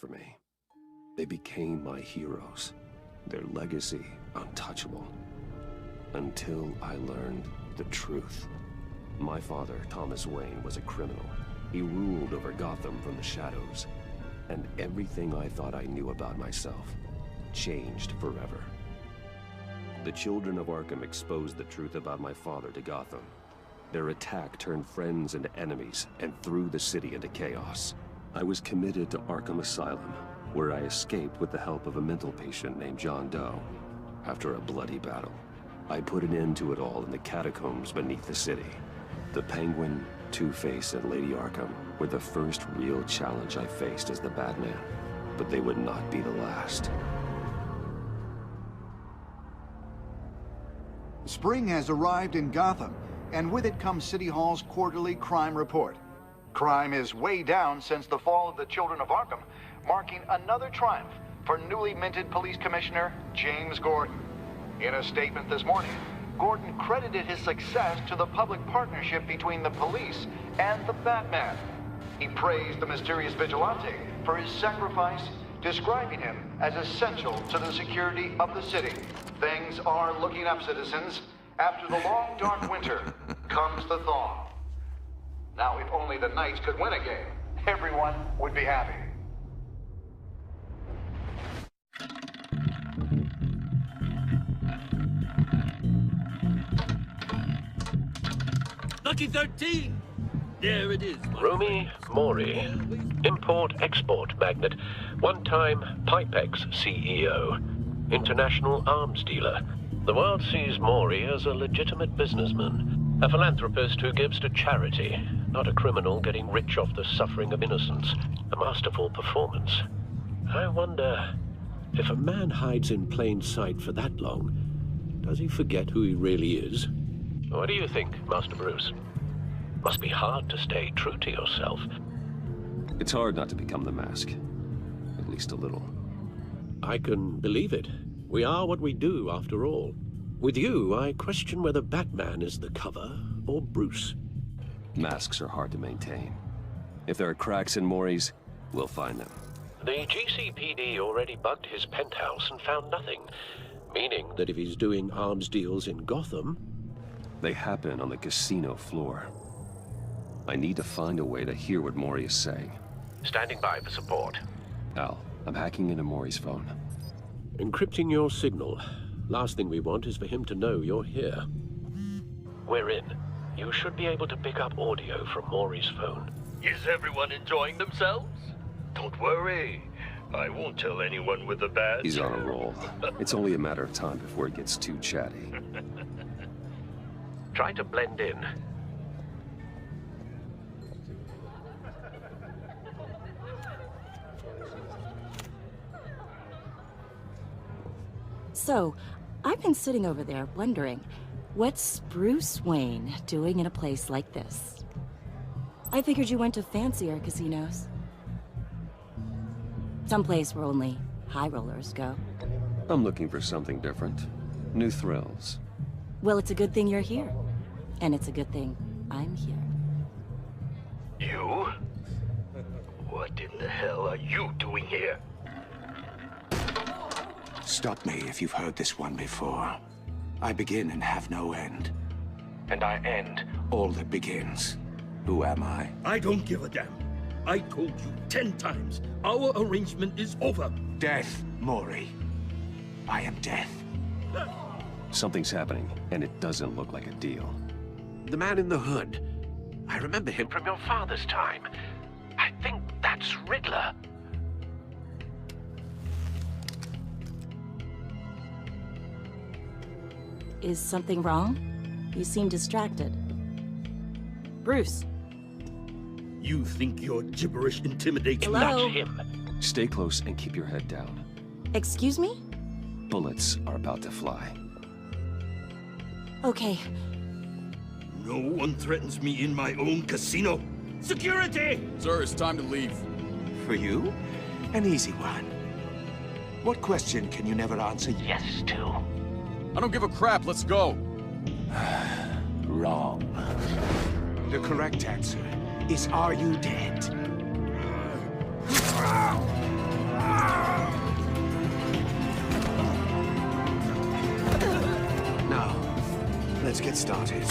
for me. They became my heroes, their legacy untouchable. Until I learned the truth. My father, Thomas Wayne, was a criminal. He ruled over Gotham from the shadows. And everything I thought I knew about myself changed forever. The children of Arkham exposed the truth about my father to Gotham. Their attack turned friends into enemies and threw the city into chaos. I was committed to Arkham Asylum, where I escaped with the help of a mental patient named John Doe. After a bloody battle, I put an end to it all in the catacombs beneath the city. The Penguin, Two-Face, and Lady Arkham were the first real challenge I faced as the Batman, but they would not be the last. Spring has arrived in Gotham, and with it comes City Hall's quarterly crime report. Crime is way down since the fall of the Children of Arkham, marking another triumph for newly minted Police Commissioner James Gordon. In a statement this morning, Gordon credited his success to the public partnership between the police and the Batman. He praised the mysterious vigilante for his sacrifice, describing him as essential to the security of the city. Things are looking up, citizens. After the long, dark winter comes the thaw. Now, if only the Knights could win a game, everyone would be happy. Lucky 13! There it is. Rumi Mori, import-export magnate, one-time Pipex CEO, international arms dealer. The world sees Mori as a legitimate businessman, a philanthropist who gives to charity, not a criminal getting rich off the suffering of innocence. A masterful performance. I wonder, if a man hides in plain sight for that long, does he forget who he really is? What do you think, Master Bruce? Must be hard to stay true to yourself. It's hard not to become the Mask. At least a little. I can believe it. We are what we do, after all. With you, I question whether Batman is the cover or Bruce. Masks are hard to maintain. If there are cracks in Mori's, we'll find them. The GCPD already bugged his penthouse and found nothing, meaning that if he's doing arms deals in Gotham... They happen on the casino floor. I need to find a way to hear what Mori is saying. Standing by for support. Al, I'm hacking into Mori's phone. Encrypting your signal. Last thing we want is for him to know you're here. We're in. You should be able to pick up audio from Mori's phone. Is everyone enjoying themselves? Don't worry. I won't tell anyone with a badge. He's on a roll. It's only a matter of time before it gets too chatty. Try to blend in. So, I've been sitting over there wondering, what's Bruce Wayne doing in a place like this? I figured you went to fancier casinos. Someplace where only high rollers go. I'm looking for something different. New thrills. Well, it's a good thing you're here. And it's a good thing I'm here. You? What in the hell are you doing here? Stop me if you've heard this one before. I begin and have no end. And I end all that begins. Who am I? I don't give a damn. I told you 10 times. Our arrangement is over. Death, Mori. I am death. Something's happening, and it doesn't look like a deal. The man in the hood. I remember him from your father's time. I think that's Riddler. Is something wrong? You seem distracted. Bruce. You think your gibberish intimidates me? Hello? That's him. Stay close and keep your head down. Excuse me? Bullets are about to fly. Okay. No one threatens me in my own casino. Security! Sir, it's time to leave. For you? An easy one. What question can you never answer yes to? I don't give a crap, let's go. Wrong. The correct answer is, are you dead? get started.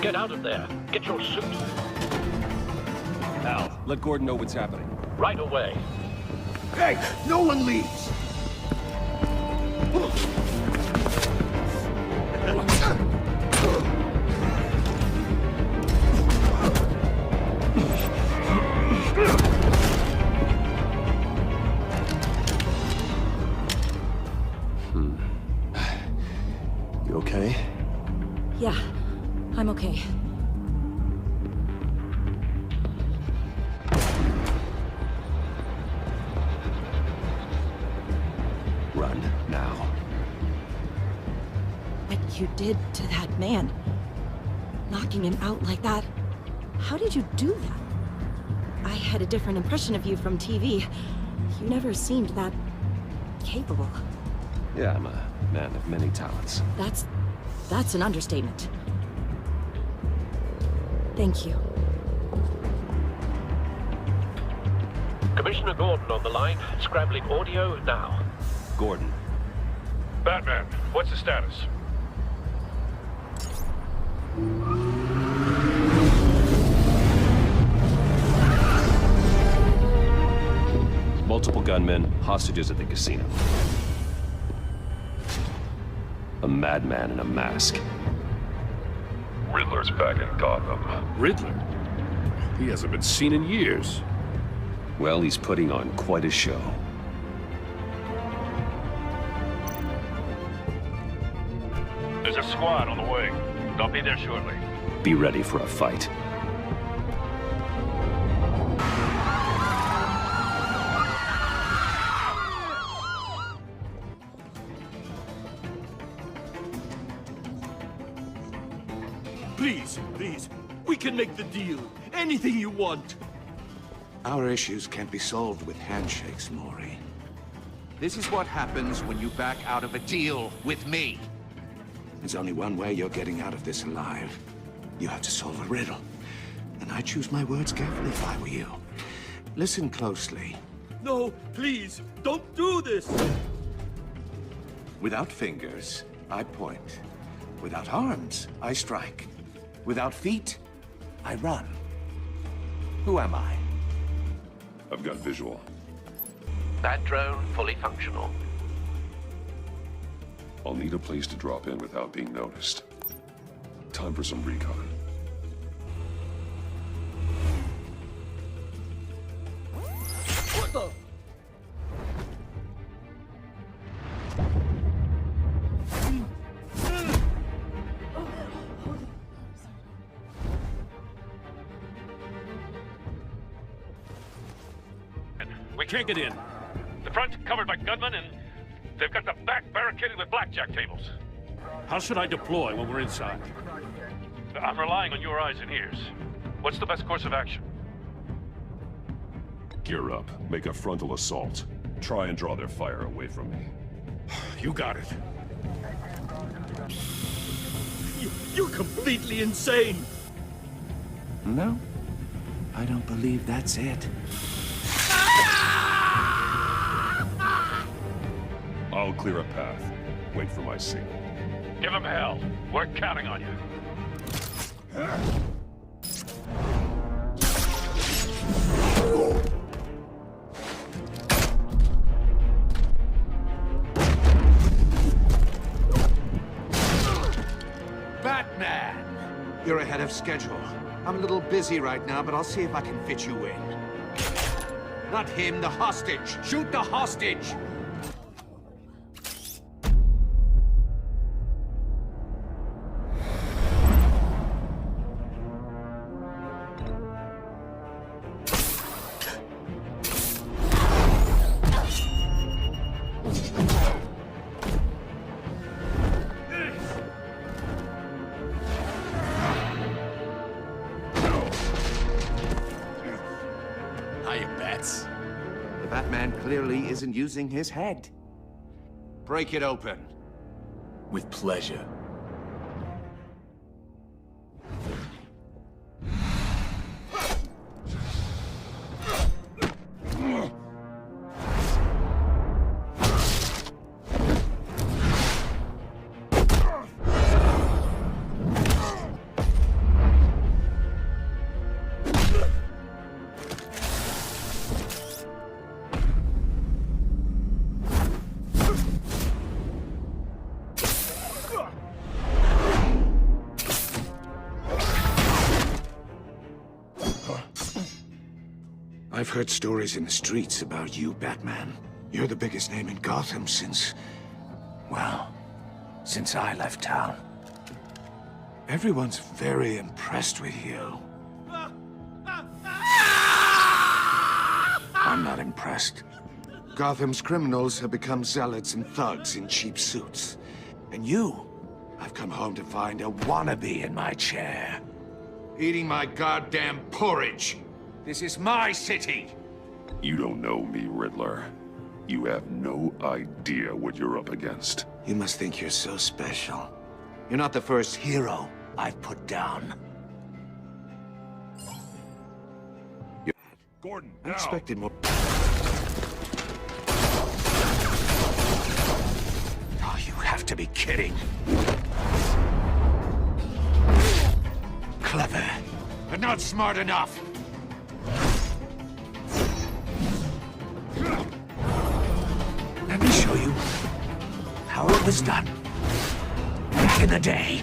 Get out of there. Get your suit. Al, let Gordon know what's happening. Right away. Hey, no one leaves! You okay? Yeah, I'm okay. Run, now. What you did to that man, knocking him out like that, how did you do that? I had a different impression of you from TV. You never seemed that capable. Yeah, I'm a man of many talents. That's an understatement. Thank you. Commissioner Gordon on the line. Scrambling audio now. Gordon. Batman, what's the status? Multiple gunmen, hostages at the casino. A madman in a mask. Riddler's back in Gotham. Riddler? He hasn't been seen in years. Well, he's putting on quite a show. There's a squad on the way. They'll be there shortly. Be ready for a fight. Please, we can make the deal. Anything you want. Our issues can't be solved with handshakes, Maury. This is what happens when you back out of a deal with me. There's only one way you're getting out of this alive. You have to solve a riddle. And I choose my words carefully if I were you. Listen closely. No, please, don't do this. Without fingers, I point. Without arms, I strike. Without feet, I run. Who am I? I've got visual. That drone fully functional. I'll need a place to drop in without being noticed. Time for some recon. What the? We can't get in. The front's covered by gunmen, and they've got the back barricaded with blackjack tables. How should I deploy when we're inside? I'm relying on your eyes and ears. What's the best course of action? Gear up. Make a frontal assault. Try and draw their fire away from me. You got it. You're completely insane. No, I don't believe that's it. I'll clear a path. Wait for my signal. Give them hell. We're counting on you. Batman! You're ahead of schedule. I'm a little busy right now, but I'll see if I can fit you in. Not him, the hostage! Shoot the hostage! The Batman clearly isn't using his head. Break it open. With pleasure. I've heard stories in the streets about you, Batman. You're the biggest name in Gotham since... well, since I left town. Everyone's very impressed with you. I'm not impressed. Gotham's criminals have become zealots and thugs in cheap suits. And you, I've come home to find a wannabe in my chair. Eating my goddamn porridge. This is my city. You don't know me, Riddler. You have no idea what you're up against. You must think you're so special. You're not the first hero I've put down. Gordon, I now! expected more... Oh, you have to be kidding. Clever, but not smart enough. Let me show you how it was done back in the day.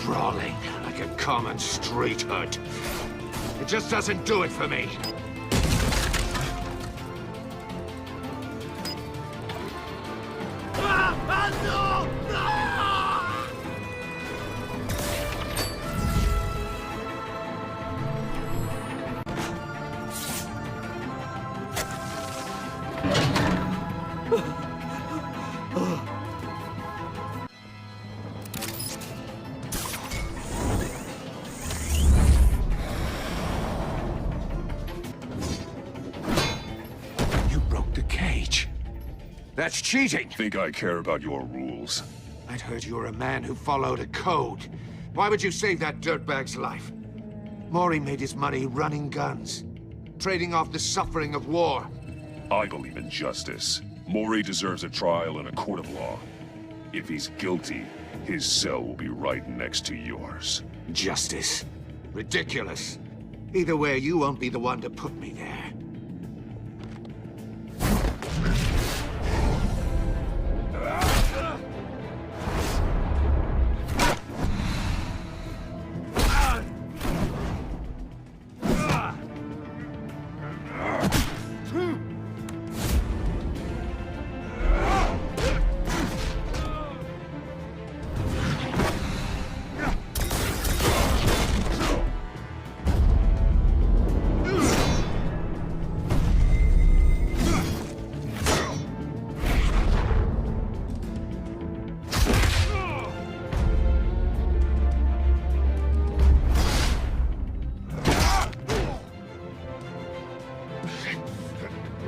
Brawling like a common street hood. It just doesn't do it for me. That's cheating! Think I care about your rules? I'd heard you were a man who followed a code. Why would you save that dirtbag's life? Maury made his money running guns, trading off the suffering of war. I believe in justice. Maury deserves a trial in a court of law. If he's guilty, his cell will be right next to yours. Justice? Ridiculous. Either way, you won't be the one to put me there.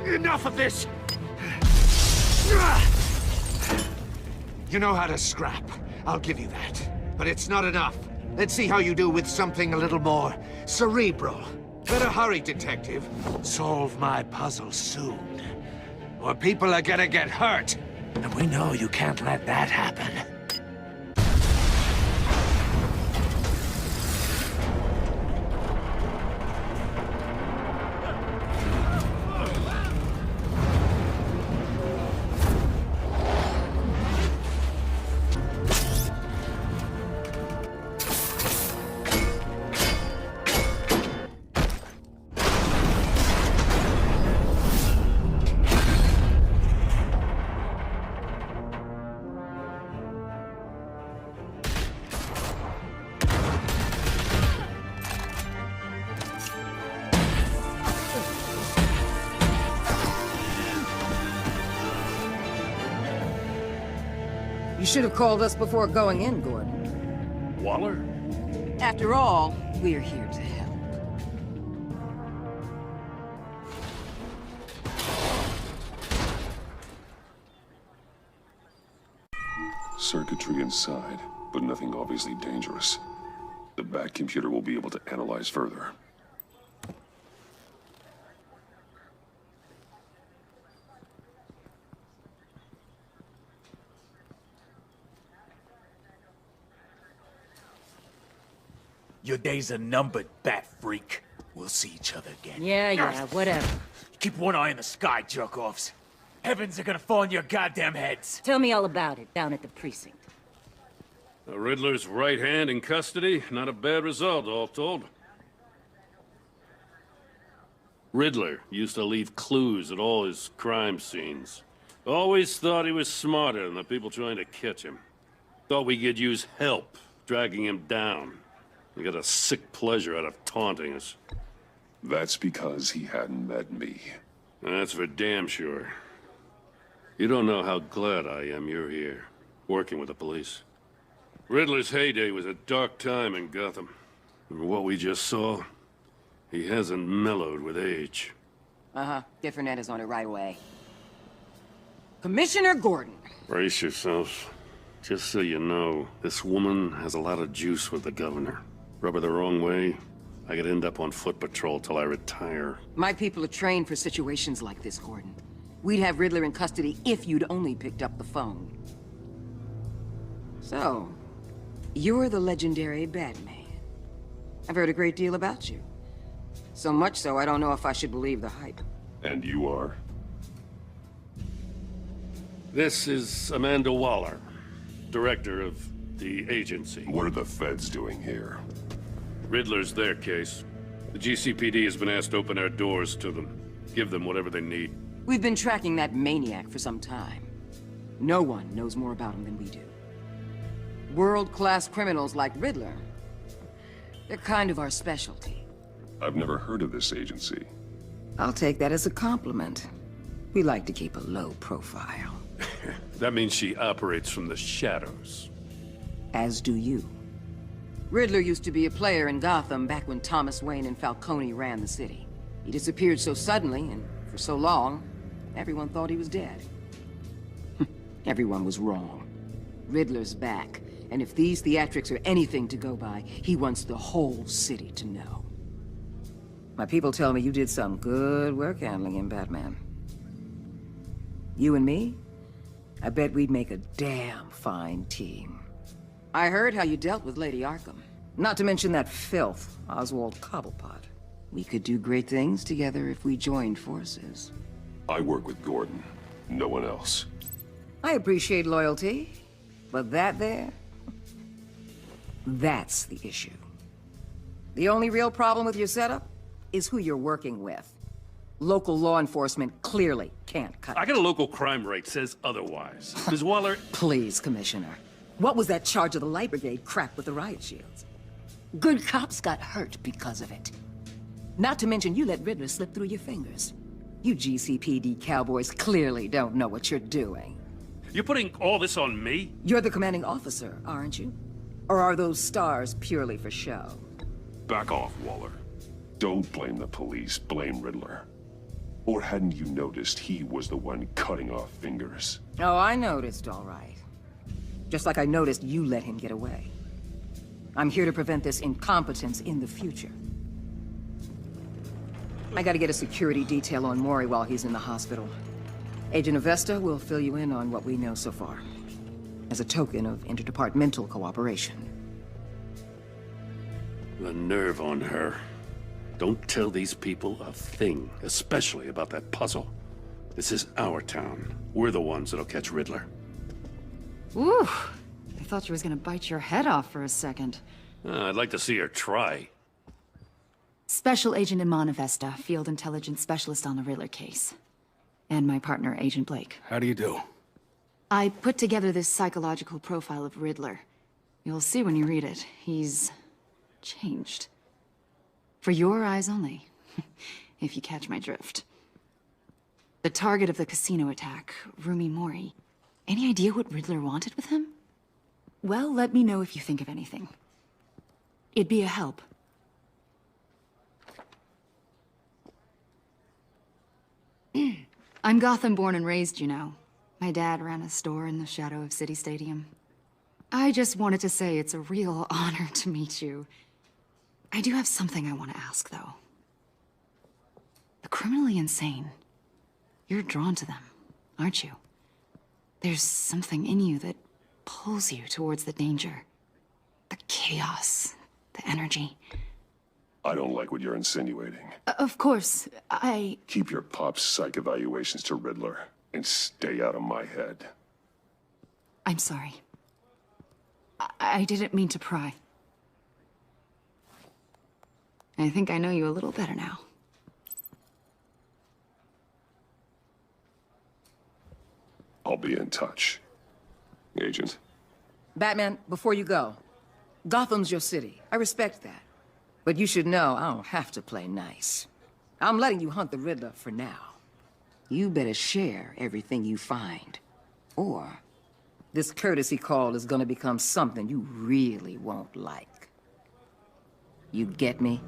Enough of this! You know how to scrap. I'll give you that. But it's not enough. Let's see how you do with something a little more cerebral. Better hurry, detective. Solve my puzzle soon. Or people are gonna get hurt. And we know you can't let that happen. You should have called us before going in, Gordon. Waller? After all, we're here to help. Circuitry inside, but nothing obviously dangerous. The back computer will be able to analyze further. Your days are numbered, bat freak. We'll see each other again. Yeah, whatever. Keep one eye in the sky, jerk-offs. Heavens are gonna fall on your goddamn heads. Tell me all about it down at the precinct. The Riddler's right hand in custody. Not a bad result, all told. Riddler used to leave clues at all his crime scenes. Always thought he was smarter than the people trying to catch him. Thought we could use help, dragging him down. He got a sick pleasure out of taunting us. That's because he hadn't met me. That's for damn sure. You don't know how glad I am you're here, working with the police. Riddler's heyday was a dark time in Gotham. And what we just saw, he hasn't mellowed with age. Different Ed is on it right away. Commissioner Gordon. Brace yourselves. Just so you know, this woman has a lot of juice with the governor. Rub her the wrong way, I could end up on foot patrol till I retire. My people are trained for situations like this, Gordon. We'd have Riddler in custody if you'd only picked up the phone. So, you're the legendary Batman. I've heard a great deal about you. So much so, I don't know if I should believe the hype. And you are? This is Amanda Waller, director of the agency. What are the feds doing here? Riddler's their case. The GCPD has been asked to open our doors to them. Give them whatever they need. We've been tracking that maniac for some time. No one knows more about him than we do. World-class criminals like Riddler, they're kind of our specialty. I've never heard of this agency. I'll take that as a compliment. We like to keep a low profile. That means she operates from the shadows. As do you. Riddler used to be a player in Gotham back when Thomas Wayne and Falcone ran the city. He disappeared so suddenly and for so long, everyone thought he was dead. Everyone was wrong. Riddler's back, and if these theatrics are anything to go by, he wants the whole city to know. My people tell me you did some good work handling him, Batman. You and me? I bet we'd make a damn fine team. I heard how you dealt with Lady Arkham. Not to mention that filth, Oswald Cobblepot. We could do great things together if we joined forces. I work with Gordon. No one else. I appreciate loyalty, but that there... that's the issue. The only real problem with your setup is who you're working with. Local law enforcement clearly can't cut it. I got a local crime rate says otherwise. Ms. Waller... Please, Commissioner. What was that charge of the Light Brigade crap with the riot shields? Good cops got hurt because of it. Not to mention you let Riddler slip through your fingers. You GCPD cowboys clearly don't know what you're doing. You're putting all this on me? You're the commanding officer, aren't you? Or are those stars purely for show? Back off, Waller. Don't blame the police, blame Riddler. Or hadn't you noticed he was the one cutting off fingers? Oh, I noticed, all right. Just like I noticed you let him get away. I'm here to prevent this incompetence in the future. I gotta get a security detail on Maury while he's in the hospital. Agent Avesta will fill you in on what we know so far, as a token of interdepartmental cooperation. The nerve on her. Don't tell these people a thing, especially about that puzzle. This is our town. We're the ones that'll catch Riddler. Ooh, I thought she was gonna bite your head off for a second. I'd like to see her try. Special Agent Iman Avesta, Field Intelligence Specialist on the Riddler case. And my partner, Agent Blake. How do you do? I put together this psychological profile of Riddler. You'll see when you read it. He's changed. For your eyes only, if you catch my drift. The target of the casino attack, Rumi Mori. Any idea what Riddler wanted with him? Well, let me know if you think of anything. It'd be a help. I'm Gotham born and raised, you know. My dad ran a store in the shadow of City Stadium. I just wanted to say it's a real honor to meet you. I do have something I want to ask, though. The criminally insane. You're drawn to them, aren't you? There's something in you that pulls you towards the danger. The chaos. The energy. I don't like what you're insinuating. Of course, Keep your pop's psych evaluations to Riddler, and stay out of my head. I'm sorry. I didn't mean to pry. I think I know you a little better now. I'll be in touch. Agent. Batman, before you go, Gotham's your city. I respect that. But you should know I don't have to play nice. I'm letting you hunt the Riddler for now. You better share everything you find. Or this courtesy call is gonna become something you really won't like. You get me?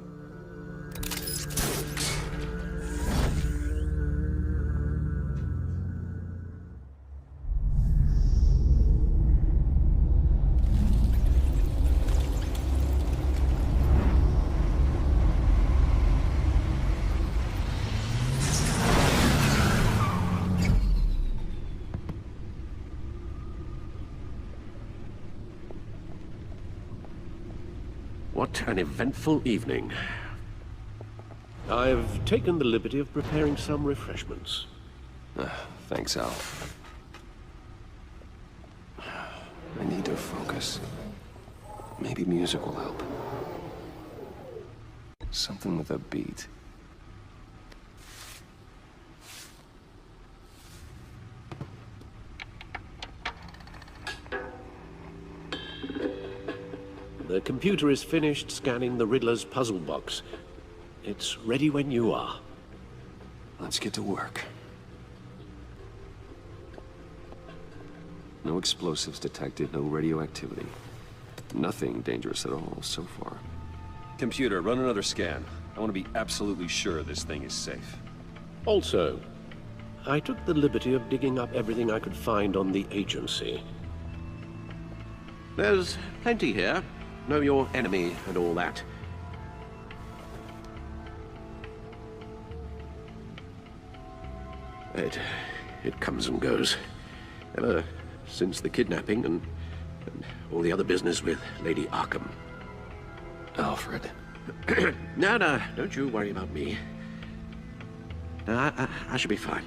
What an eventful evening. I've taken the liberty of preparing some refreshments. Thanks, Al. I need to focus. Maybe music will help. Something with a beat. The computer is finished scanning the Riddler's puzzle box. It's ready when you are. Let's get to work. No explosives detected, no radioactivity. Nothing dangerous at all so far. Computer, run another scan. I want to be absolutely sure this thing is safe. Also, I took the liberty of digging up everything I could find on the agency. There's plenty here. Know your enemy and all that. It comes and goes. Ever since the kidnapping and all the other business with Lady Arkham. Alfred. No, don't you worry about me. No, I should be fine.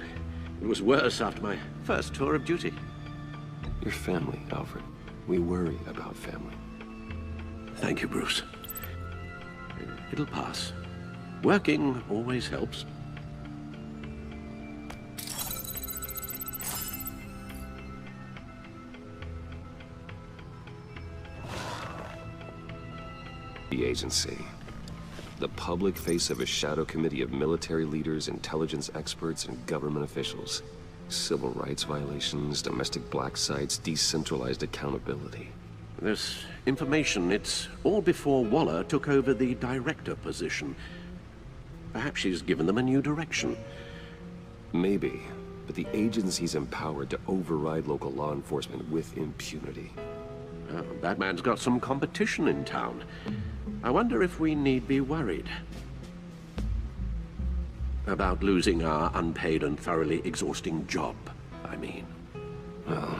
It was worse after my first tour of duty. Your family, Alfred. We worry about family. Thank you, Bruce. It'll pass. Working always helps. The agency. The public face of a shadow committee of military leaders, intelligence experts, and government officials. Civil rights violations, domestic black sites, decentralized accountability. This information, it's all before Waller took over the director position. Perhaps she's given them a new direction. Maybe, but the agency's empowered to override local law enforcement with impunity. Batman's got some competition in town. I wonder if we need be worried about losing our unpaid and thoroughly exhausting job, I mean. Well,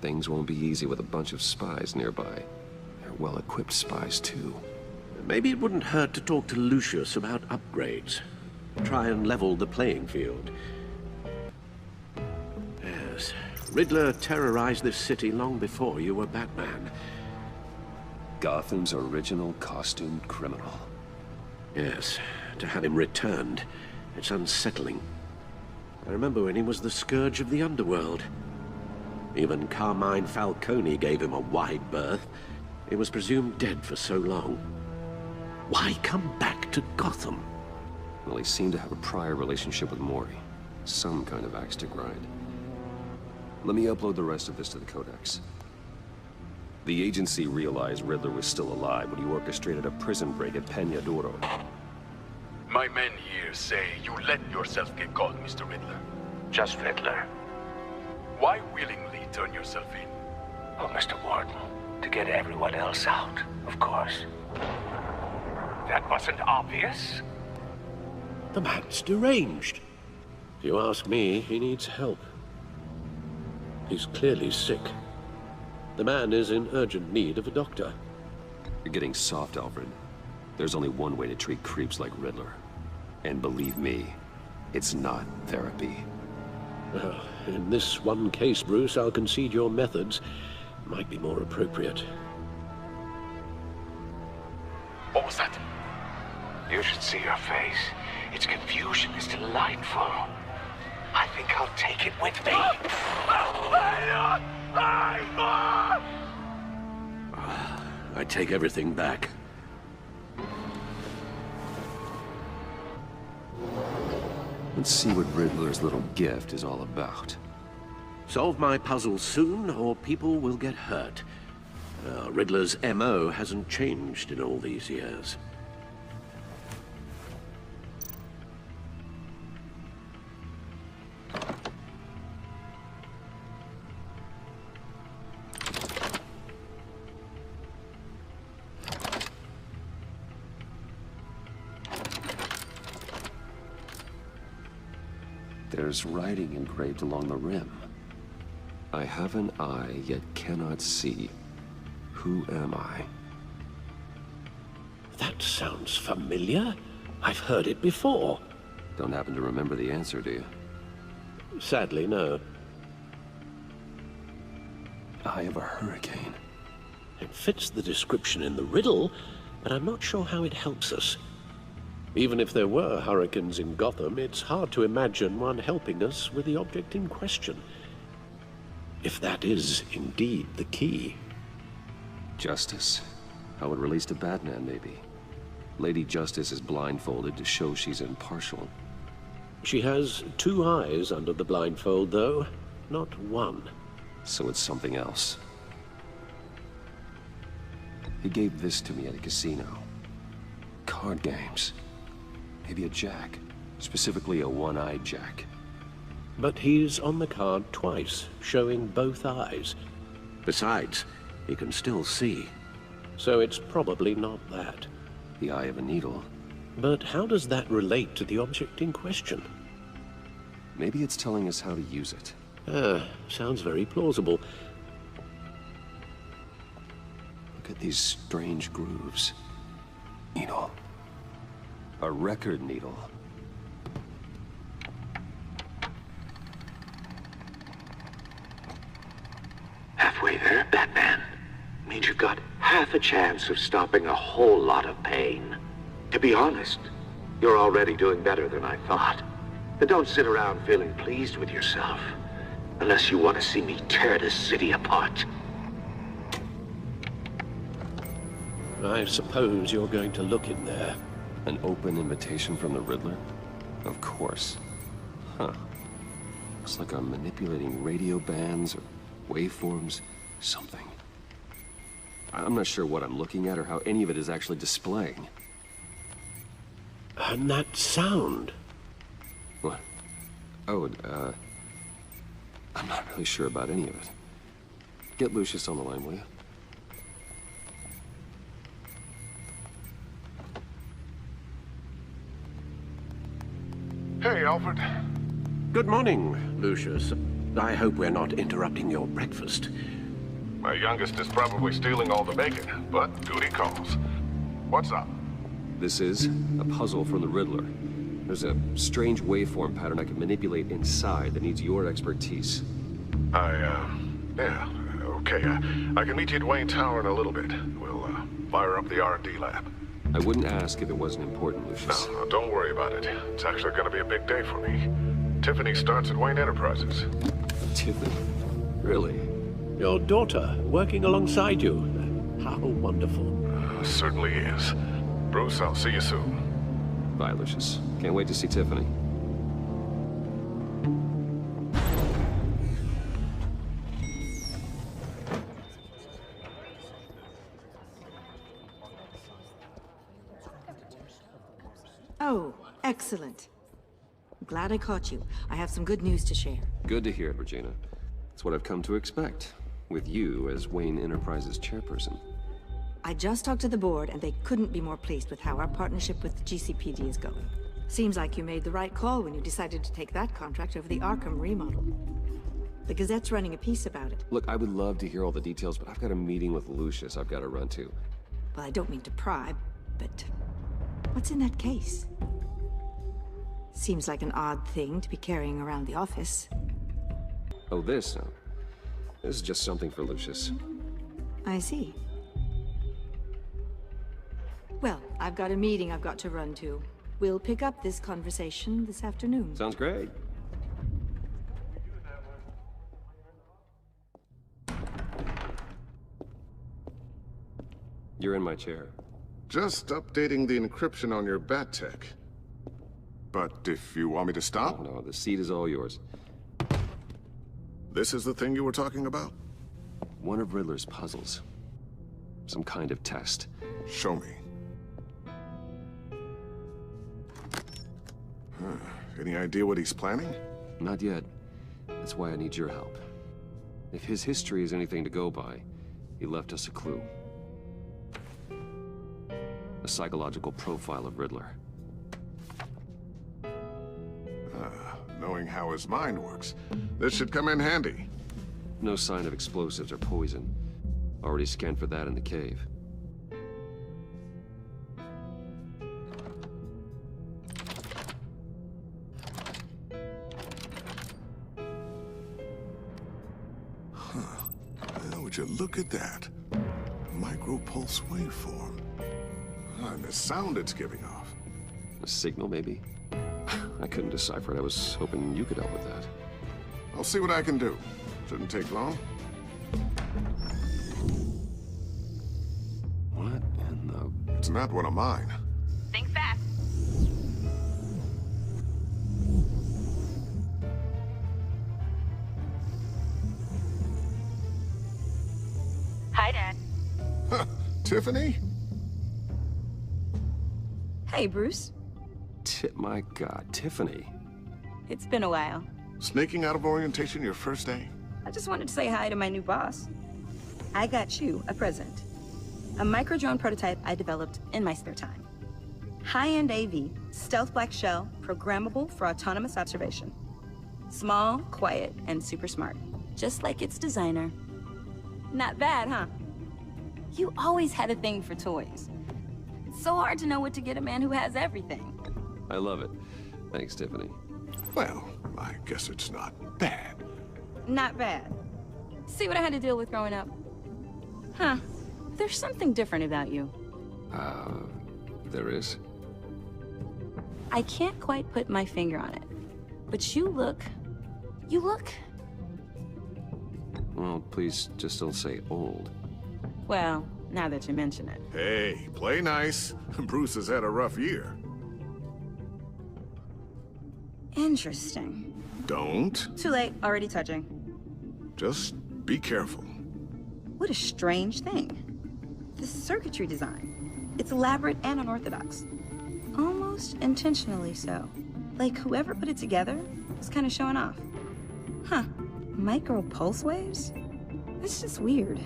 things won't be easy with a bunch of spies nearby. They're well-equipped spies, too. Maybe it wouldn't hurt to talk to Lucius about upgrades. Try and level the playing field. Yes, Riddler terrorized this city long before you were Batman. Gotham's original costumed criminal. Yes, to have him returned, it's unsettling. I remember when he was the scourge of the underworld. Even Carmine Falcone gave him a wide berth. He was presumed dead for so long. Why come back to Gotham? Well, he seemed to have a prior relationship with Mori. Some kind of axe to grind. Let me upload the rest of this to the Codex. The agency realized Riddler was still alive when he orchestrated a prison break at Peña Duro. My men here say you let yourself get caught, Mr. Riddler. Just Riddler. Why willingly turn yourself in? Oh, Mr. Warden, to get everyone else out, of course. That wasn't obvious? The man's deranged. If you ask me, he needs help. He's clearly sick. The man is in urgent need of a doctor. You're getting soft, Alfred. There's only one way to treat creeps like Riddler. And believe me, it's not therapy. Well, in this one case, Bruce, I'll concede your methods might be more appropriate. What was that? You should see her face. Its confusion is delightful. I think I'll take it with me. I take everything back. Let's see what Riddler's little gift is all about. Solve my puzzle soon, or people will get hurt. Riddler's MO hasn't changed in all these years. There's writing engraved along the rim. I have an eye, yet cannot see. Who am I? That sounds familiar. I've heard it before. Don't happen to remember the answer, do you? Sadly, no. Eye of a hurricane. It fits the description in the riddle, but I'm not sure how it helps us. Even if there were hurricanes in Gotham, it's hard to imagine one helping us with the object in question. If that is indeed the key. Justice. How it relates to Batman, maybe. Lady Justice is blindfolded to show she's impartial. She has two eyes under the blindfold, though, not one. So it's something else. He gave this to me at a casino. Card games. Maybe a jack. Specifically a one-eyed jack. But he's on the card twice, showing both eyes. Besides, he can still see. So it's probably not that. The eye of a needle. But how does that relate to the object in question? Maybe it's telling us how to use it. Sounds very plausible. Look at these strange grooves. Needle. A record needle. Halfway there, Batman. Means you've got half a chance of stopping a whole lot of pain. To be honest, you're already doing better than I thought. But don't sit around feeling pleased with yourself. Unless you want to see me tear this city apart. I suppose you're going to look in there. An open invitation from the Riddler? Of course. Huh. Looks like I'm manipulating radio bands or waveforms, something. I'm not sure what I'm looking at or how any of it is actually displaying. And that sound? What? Oh, I'm not really sure about any of it. Get Lucius on the line, will you? Hey, Alfred. Good morning, Lucius. I hope we're not interrupting your breakfast. My youngest is probably stealing all the bacon, but duty calls. What's up? This is a puzzle from the Riddler. There's a strange waveform pattern I can manipulate inside that needs your expertise. Yeah, okay. I can meet you at Wayne Tower in a little bit. We'll, fire up the R&D lab. I wouldn't ask if it wasn't important, Lucius. No, don't worry about it. It's actually gonna be a big day for me. Tiffany starts at Wayne Enterprises. Tiffany? Really? Your daughter, working alongside you. How wonderful. Certainly is. Bruce, I'll see you soon. Bye, Lucius. Can't wait to see Tiffany. Oh, excellent. Glad I caught you. I have some good news to share. Good to hear it, Regina. It's what I've come to expect, with you as Wayne Enterprises chairperson. I just talked to the board, and they couldn't be more pleased with how our partnership with the GCPD is going. Seems like you made the right call when you decided to take that contract over the Arkham remodel. The Gazette's running a piece about it. Look, I would love to hear all the details, but I've got a meeting with Lucius I've got to run to. Well, I don't mean to pry, but what's in that case? Seems like an odd thing to be carrying around the office. Oh, this? No. This is just something for Lucius. I see. Well, I've got a meeting I've got to run to. We'll pick up this conversation this afternoon. Sounds great. You're in my chair. Just updating the encryption on your bat tech. But if you want me to stop? Oh, no, the seat is all yours. This is the thing you were talking about? One of Riddler's puzzles. Some kind of test. Show me. Any idea what he's planning? Not yet. That's why I need your help. If his history is anything to go by, he left us a clue. A psychological profile of Riddler. Knowing how his mind works, this should come in handy. No sign of explosives or poison. Already scanned for that in the cave. Well, would you look at that? Micro-pulse waveform. And the sound it's giving off. A signal, maybe? I couldn't decipher it. I was hoping you could help with that. I'll see what I can do. Shouldn't take long. What in the... It's not one of mine. Think fast. Hi, Dad. Huh, Tiffany? Hey, Bruce. My God, Tiffany. It's been a while. Sneaking out of orientation your first day? I just wanted to say hi to my new boss. I got you a present. A micro-drone prototype I developed in my spare time. High-end AV, stealth black shell, programmable for autonomous observation. Small, quiet, and super smart. Just like its designer. Not bad, huh? You always had a thing for toys. It's so hard to know what to get a man who has everything. I love it. Thanks, Tiffany. Well, I guess it's not bad. Not bad. See what I had to deal with growing up? Huh. There's something different about you. There is? I can't quite put my finger on it. But you look... Well, please just don't say old. Well, now that you mention it. Hey, play nice. Bruce has had a rough year. Interesting. Don't. Too late, already touching. Just be careful. What a strange thing. The circuitry design. It's elaborate and unorthodox. Almost intentionally so. Like whoever put it together was kind of showing off. Huh. Micro pulse waves? That's just weird.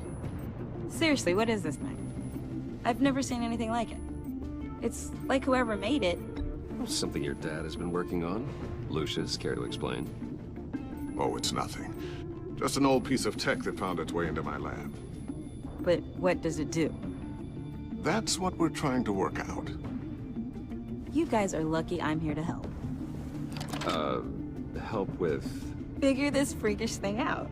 Seriously, what is this thing? I've never seen anything like it. It's like whoever made it. Something your dad has been working on. Lucius, care to explain? Oh, it's nothing. Just an old piece of tech that found its way into my lab. But what does it do? That's what we're trying to work out. You guys are lucky I'm here to help. Help with... Figure this freakish thing out.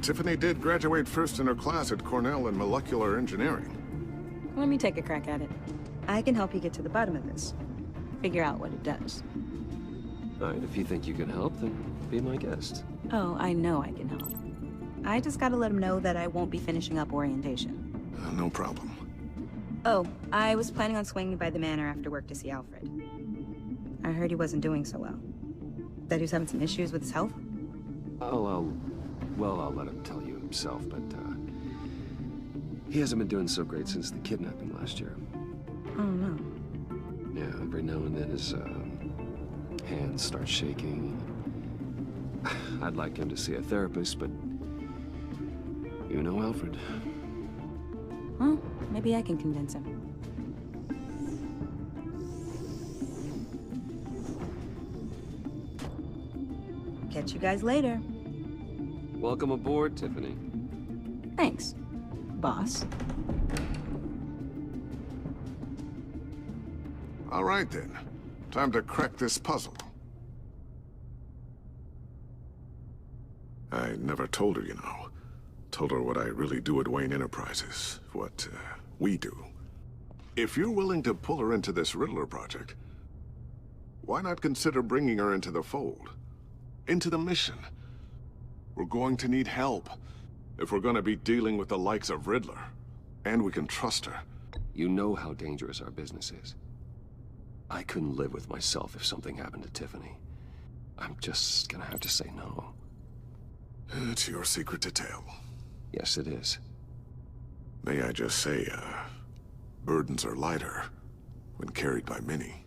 Tiffany did graduate first in her class at Cornell in molecular engineering. Let me take a crack at it. I can help you get to the bottom of this. Figure out what it does. All right, if you think you can help, then be my guest. Oh, I know I can help. I just gotta let him know that I won't be finishing up orientation. No problem. Oh, I was planning on swinging by the manor after work to see Alfred. I heard he wasn't doing so well. That he was having some issues with his health? I'll let him tell you himself, but, he hasn't been doing so great since the kidnapping last year. Oh, no. Yeah, every now and then his, hands start shaking. I'd like him to see a therapist, but... You know Alfred. Well, maybe I can convince him. Catch you guys later. Welcome aboard, Tiffany. Thanks, boss. All right then. Time to crack this puzzle. I never told her, you know. Told her what I really do at Wayne Enterprises. What, we do. If you're willing to pull her into this Riddler project, why not consider bringing her into the fold? Into the mission? We're going to need help if we're going to be dealing with the likes of Riddler. And we can trust her. You know how dangerous our business is. I couldn't live with myself if something happened to Tiffany. I'm just gonna have to say no. It's your secret to tell. Yes, it is. May I just say, burdens are lighter when carried by many.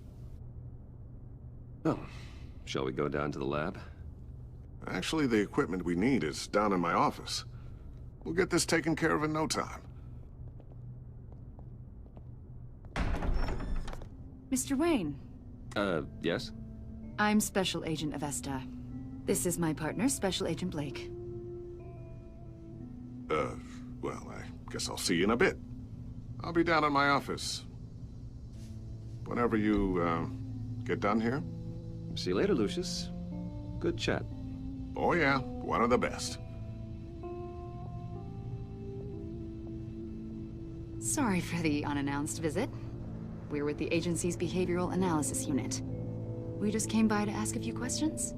Oh, shall we go down to the lab? Actually, the equipment we need is down in my office. We'll get this taken care of in no time. Mr. Wayne. Yes? I'm Special Agent Avesta. This is my partner, Special Agent Blake. Well, I guess I'll see you in a bit. I'll be down in my office. Whenever you, get done here. See you later, Lucius. Good chat. Oh yeah, one of the best. Sorry for the unannounced visit. We're with the agency's Behavioral Analysis Unit. We just came by to ask a few questions.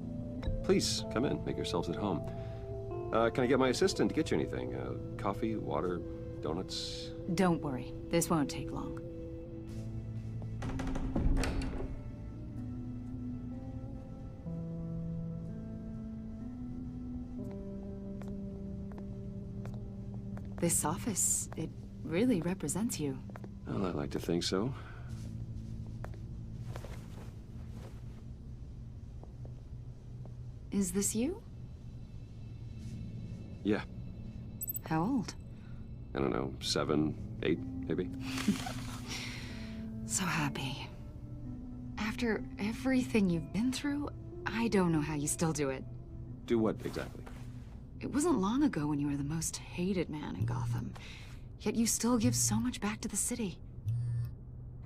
Please, come in. Make yourselves at home. Can I get my assistant to get you anything? Coffee, water, donuts? Don't worry. This won't take long. This office, it really represents you. Well, I like to think so. Is this you? Yeah. How old? I don't know, 7, 8, maybe? So happy. After everything you've been through, I don't know how you still do it. Do what, exactly? It wasn't long ago when you were the most hated man in Gotham, yet you still give so much back to the city.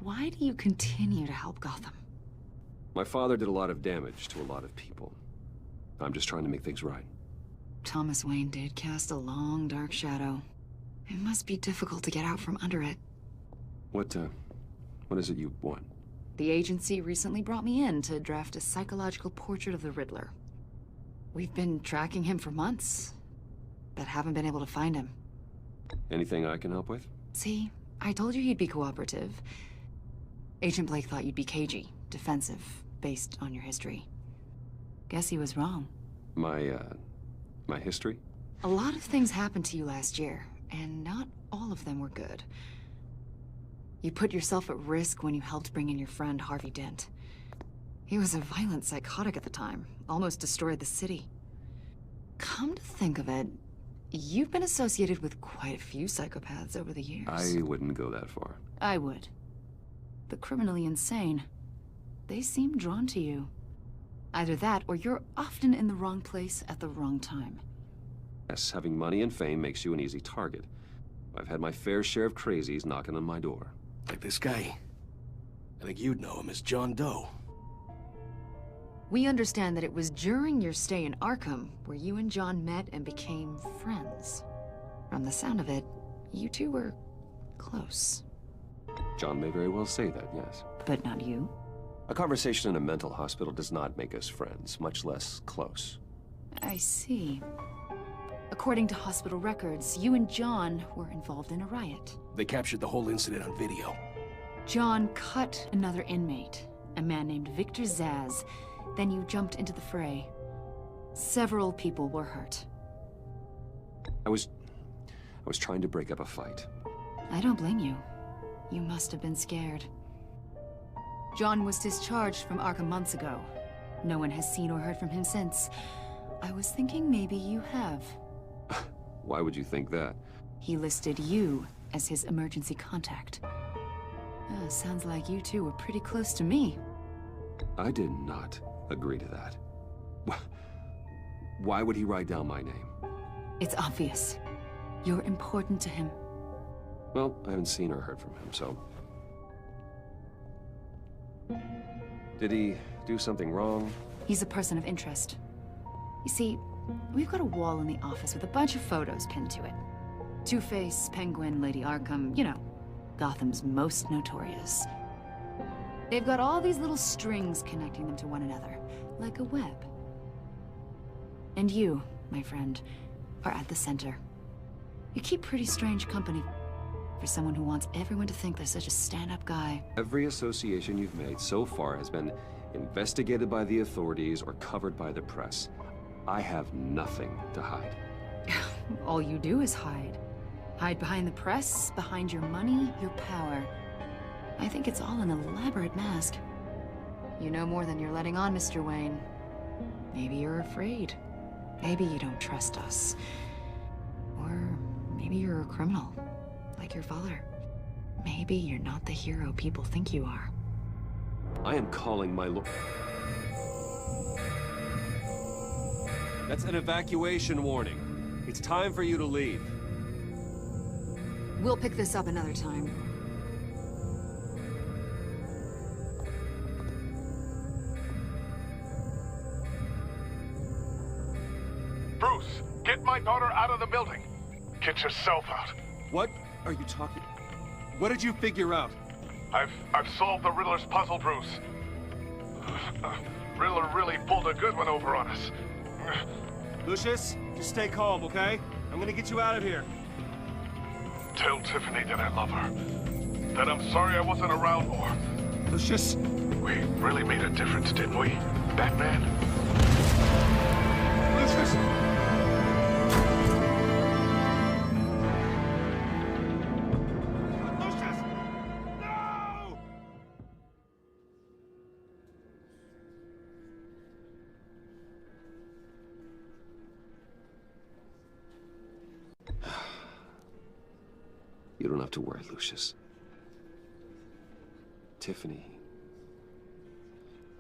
Why do you continue to help Gotham? My father did a lot of damage to a lot of people. I'm just trying to make things right. Thomas Wayne did cast a long, dark shadow. It must be difficult to get out from under it. What is it you want? The agency recently brought me in to draft a psychological portrait of the Riddler. We've been tracking him for months, but haven't been able to find him. Anything I can help with? See, I told you he'd be cooperative. Agent Blake thought you'd be cagey, defensive, based on your history. Guess he was wrong. My history? A lot of things happened to you last year, and not all of them were good. You put yourself at risk when you helped bring in your friend Harvey Dent. He was a violent psychotic at the time, almost destroyed the city. Come to think of it, you've been associated with quite a few psychopaths over the years. I wouldn't go that far. I would. The criminally insane. They seem drawn to you. Either that, or you're often in the wrong place at the wrong time. Yes, having money and fame makes you an easy target. I've had my fair share of crazies knocking on my door. Like this guy. I think you'd know him as John Doe. We understand that it was during your stay in Arkham where you and John met and became friends. From the sound of it, you two were close. John may very well say that, yes. But not you? A conversation in a mental hospital does not make us friends, much less close. I see. According to hospital records, you and John were involved in a riot. They captured the whole incident on video. John cut another inmate, a man named Victor Zsasz. Then you jumped into the fray. Several people were hurt. I was trying to break up a fight. I don't blame you. You must have been scared. John was discharged from Arkham months ago. No one has seen or heard from him since. I was thinking maybe you have. Why would you think that? He listed you as his emergency contact. Sounds like you two were pretty close to me. I did not agree to that. Why would he write down my name? It's obvious. You're important to him. Well, I haven't seen or heard from him, so... Did he do something wrong? He's a person of interest. You see, we've got a wall in the office with a bunch of photos pinned to it. Two-Face, Penguin, Lady Arkham, you know, Gotham's most notorious. They've got all these little strings connecting them to one another, like a web. And you, my friend, are at the center. You keep pretty strange company for someone who wants everyone to think they're such a stand-up guy. Every association you've made so far has been investigated by the authorities or covered by the press. I have nothing to hide. All you do is hide. Hide behind the press, behind your money, your power. I think it's all an elaborate mask. You know more than you're letting on, Mr. Wayne. Maybe you're afraid. Maybe you don't trust us. Or maybe you're a criminal, like your father. Maybe you're not the hero people think you are. I am calling my That's an evacuation warning. It's time for you to leave. We'll pick this up another time. Bruce, get my daughter out of the building. Get yourself out. What are you talking? What did you figure out? I've solved the Riddler's puzzle, Bruce. Riddler really pulled a good one over on us. Lucius, just stay calm, okay? I'm gonna get you out of here. Tell Tiffany that I love her. That I'm sorry I wasn't around more. Lucius! We really made a difference, didn't we, Batman? Lucius! You don't have to worry, Lucius. Tiffany,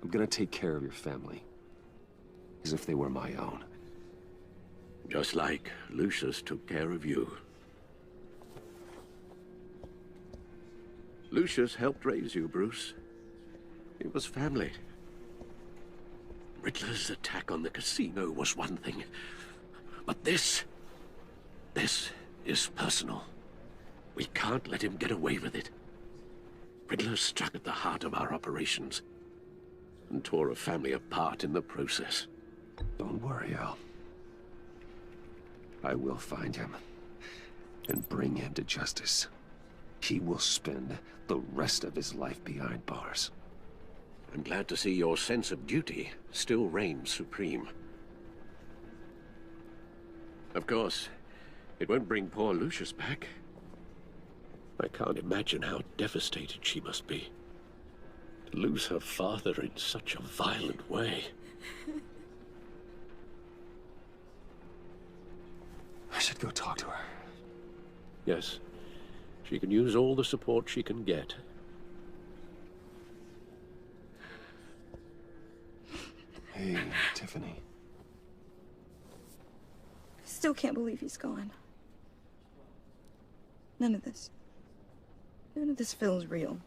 I'm gonna take care of your family, as if they were my own. Just like Lucius took care of you. Lucius helped raise you, Bruce. It was family. Riddler's attack on the casino was one thing, but this is personal. We can't let him get away with it. Riddler struck at the heart of our operations and tore a family apart in the process. Don't worry, Al. I will find him and bring him to justice. He will spend the rest of his life behind bars. I'm glad to see your sense of duty still reigns supreme. Of course, it won't bring poor Lucius back. I can't imagine how devastated she must be. To lose her father in such a violent way. I should go talk to her. Yes, she can use all the support she can get. Hey, Tiffany. I still can't believe he's gone. None of this feels real.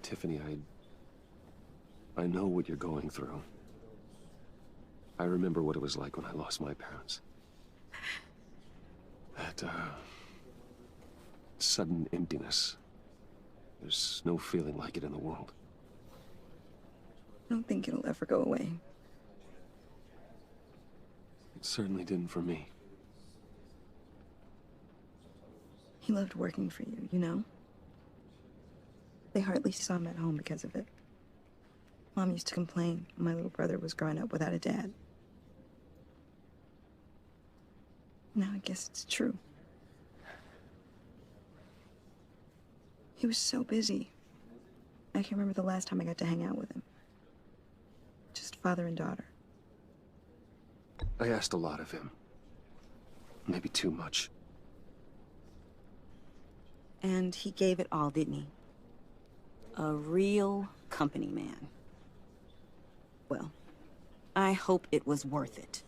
Tiffany, I know what you're going through. I remember what it was like when I lost my parents. That, sudden emptiness. There's no feeling like it in the world. I don't think it'll ever go away. It certainly didn't for me. He loved working for you, you know? They hardly saw him at home because of it. Mom used to complain when my little brother was growing up without a dad. Now I guess it's true. He was so busy. I can't remember the last time I got to hang out with him. Just father and daughter. I asked a lot of him. Maybe too much. And he gave it all, didn't he? A real company man. Well, I hope it was worth it.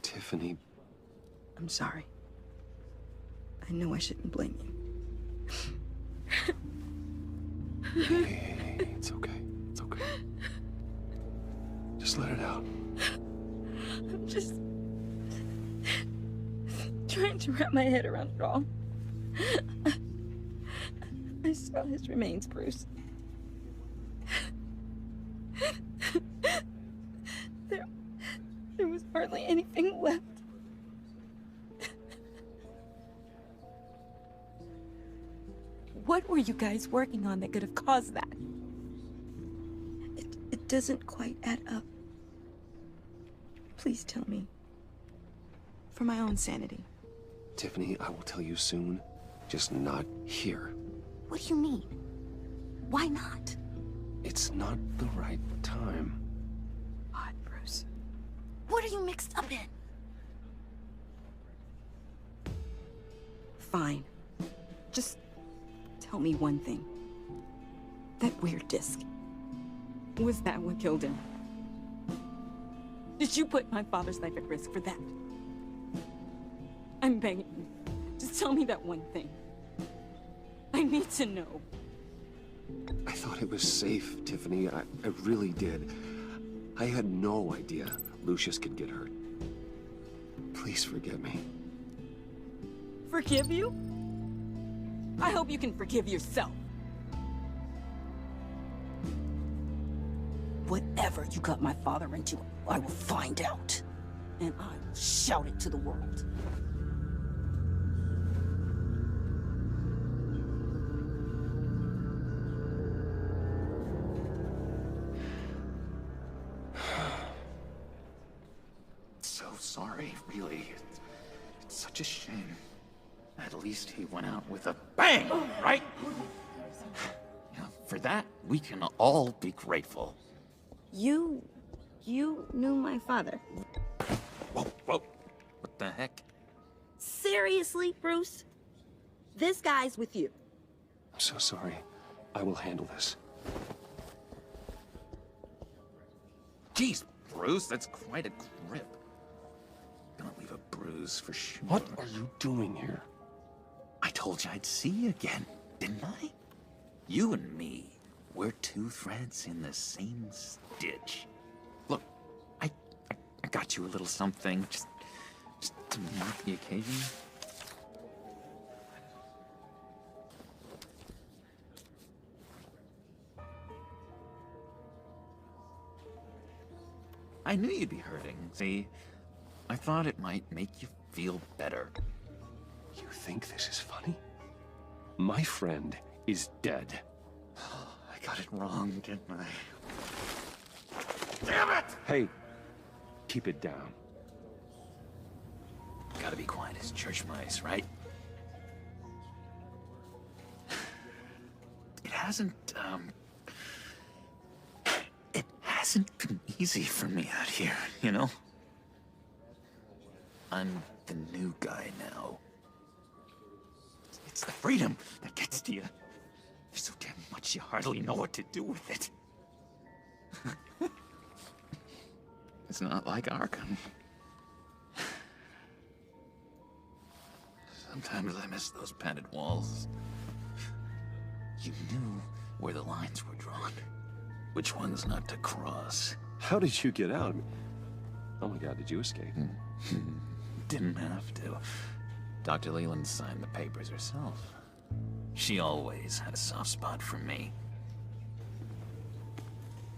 Tiffany. I'm sorry. I know I shouldn't blame you. Hey, it's okay. It's okay. Just let it out. I'm just trying to wrap my head around it all. I saw his remains, Bruce. There was hardly anything left. What were you guys working on that could have caused that? It doesn't quite add up. Please tell me. For my own sanity. Tiffany, I will tell you soon. Just not here. What do you mean? Why not? It's not the right time. What, Bruce? What are you mixed up in? Fine. Just tell me one thing. That weird disc. Was that what killed him? Did you put my father's life at risk for that? I'm begging you. Just tell me that one thing. I need to know. I thought it was safe, Tiffany. I really did. I had no idea Lucius could get hurt. Please forgive me. Forgive you? I hope you can forgive yourself. Whatever you got my father into, I will find out. And I will shout it to the world. So sorry, really. It's such a shame. At least he went out with a bang, right? Yeah, for that, we can all be grateful. You knew my father. Whoa, whoa. What the heck? Seriously, Bruce? This guy's with you. I'm so sorry. I will handle this. Jeez, Bruce, that's quite a grip. Gonna leave a bruise for sure. What are you doing here? I told you I'd see you again, didn't I? You and me, we're two threads in the same stitch. Look, I got you a little something, just to mark the occasion. I knew you'd be hurting, see? I thought it might make you feel better. You think this is funny? My friend is dead. I got it wrong, didn't I? Damn it! Hey, keep it down. Gotta be quiet as church mice, right? It hasn't been easy for me out here, you know? I'm the new guy now. It's the freedom that gets to you. There's so damn much you hardly know what to do with it. It's not like Arkham. Sometimes I miss those padded walls. You knew where the lines were drawn. Which ones not to cross. How did you get out? Oh my God, did you escape? Didn't have to. Dr. Leland signed the papers herself. She always had a soft spot for me.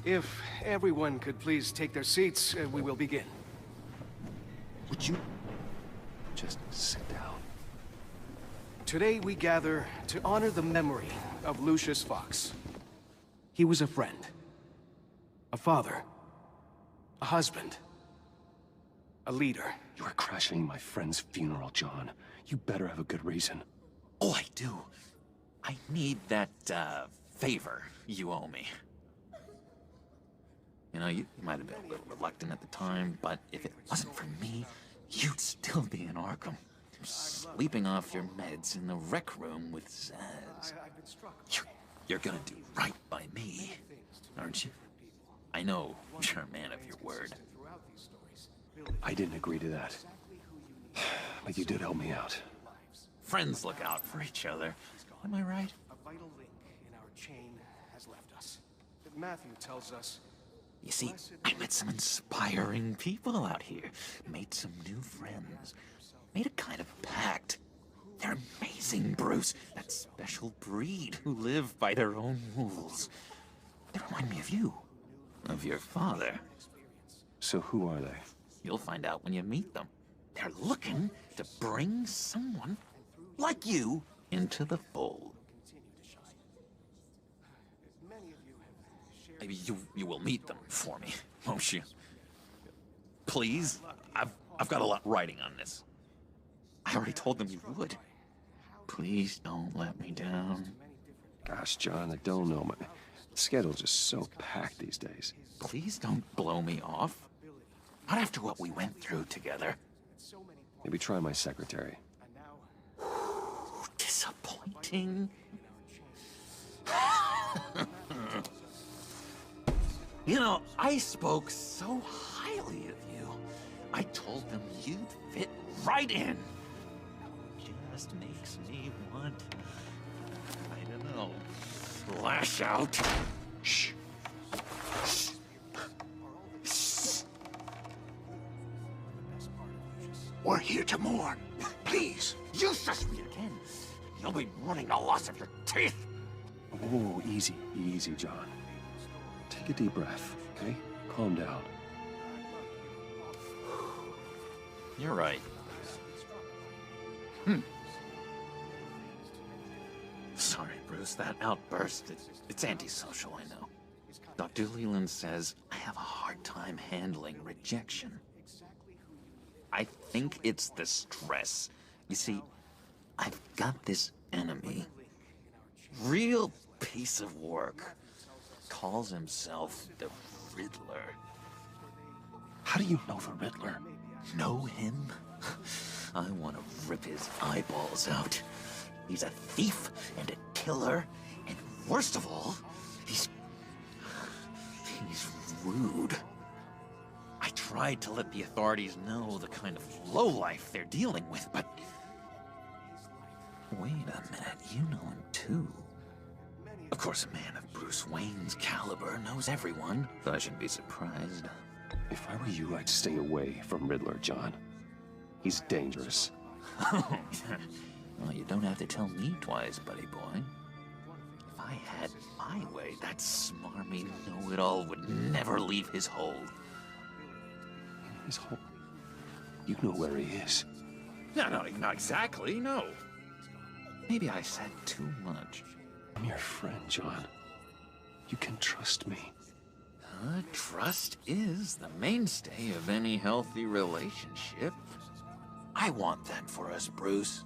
If everyone could please take their seats, we will begin. Would you just sit down? Today we gather to honor the memory of Lucius Fox. He was a friend, a father, a husband, a leader. You are crashing my friend's funeral, John. You better have a good reason. Oh, I do. I need that, favor you owe me. You know, you might have been a little reluctant at the time, but if it wasn't for me, you'd still be in Arkham. Sleeping off your meds in the rec room with Zaz. You're gonna do right by me, aren't you? I know you're a man of your word. I didn't agree to that. But you did help me out. Friends look out for each other. Am I right? A vital link in our chain has left us. Matthew tells us... You see, I met some inspiring people out here. Made some new friends. Made a kind of pact. They're amazing, Bruce. That special breed who live by their own rules. They remind me of you. Of your father. So who are they? You'll find out when you meet them. They're looking to bring someone like you into the fold. Maybe you will meet them for me, won't you? Please? I've got a lot writing on this. I already told them you would. Please don't let me down. Gosh, John, I don't know. My schedule's just so packed these days. Please don't blow me off. Not after what we went through together. Maybe try my secretary. Disappointing. You know, I spoke so highly of you. I told them you'd fit right in. Just makes me want, I don't know, lash out. Shh. We're here to mourn. Please. You shush me again. You'll be mourning the loss of your teeth. Oh, easy, easy, John. Take a deep breath, okay? Calm down. You're right. Sorry, Bruce, that outburst, it's antisocial, I know. Dr. Leland says I have a hard time handling rejection. I think it's the stress. You see, I've got this enemy. Real piece of work. Calls himself the Riddler. How do you know the Riddler? Know him? I want to rip his eyeballs out. He's a thief and a killer, and worst of all, he's rude. I tried to let the authorities know the kind of lowlife they're dealing with, but... Wait a minute, you know him too. Of course, a man of Bruce Wayne's caliber knows everyone, so I shouldn't be surprised. If I were you, I'd stay away from Riddler, John. He's dangerous. Well, you don't have to tell me twice, buddy boy. If I had my way, that smarmy know-it-all would never leave his hold. His hold? You know where he is. No, not exactly, no. Maybe I said too much. I'm your friend, John. You can trust me. Trust is the mainstay of any healthy relationship. I want that for us, Bruce.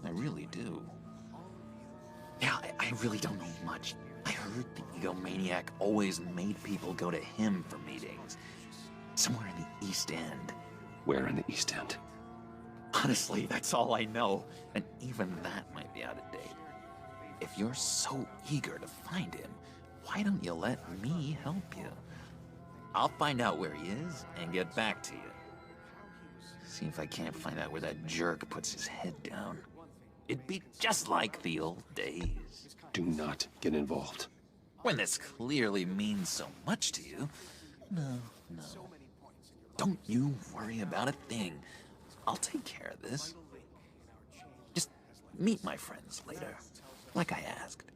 I really do. Yeah, I really don't know much. I heard the egomaniac always made people go to him for meetings. Somewhere in the East End. Where in the East End? Honestly, that's all I know. And even that might be out of date. If you're so eager to find him, why don't you let me help you? I'll find out where he is and get back to you. See if I can't find out where that jerk puts his head down. It'd be just like the old days. Do not get involved. When this clearly means so much to you. No. Don't you worry about a thing. I'll take care of this. Just meet my friends later, like I asked.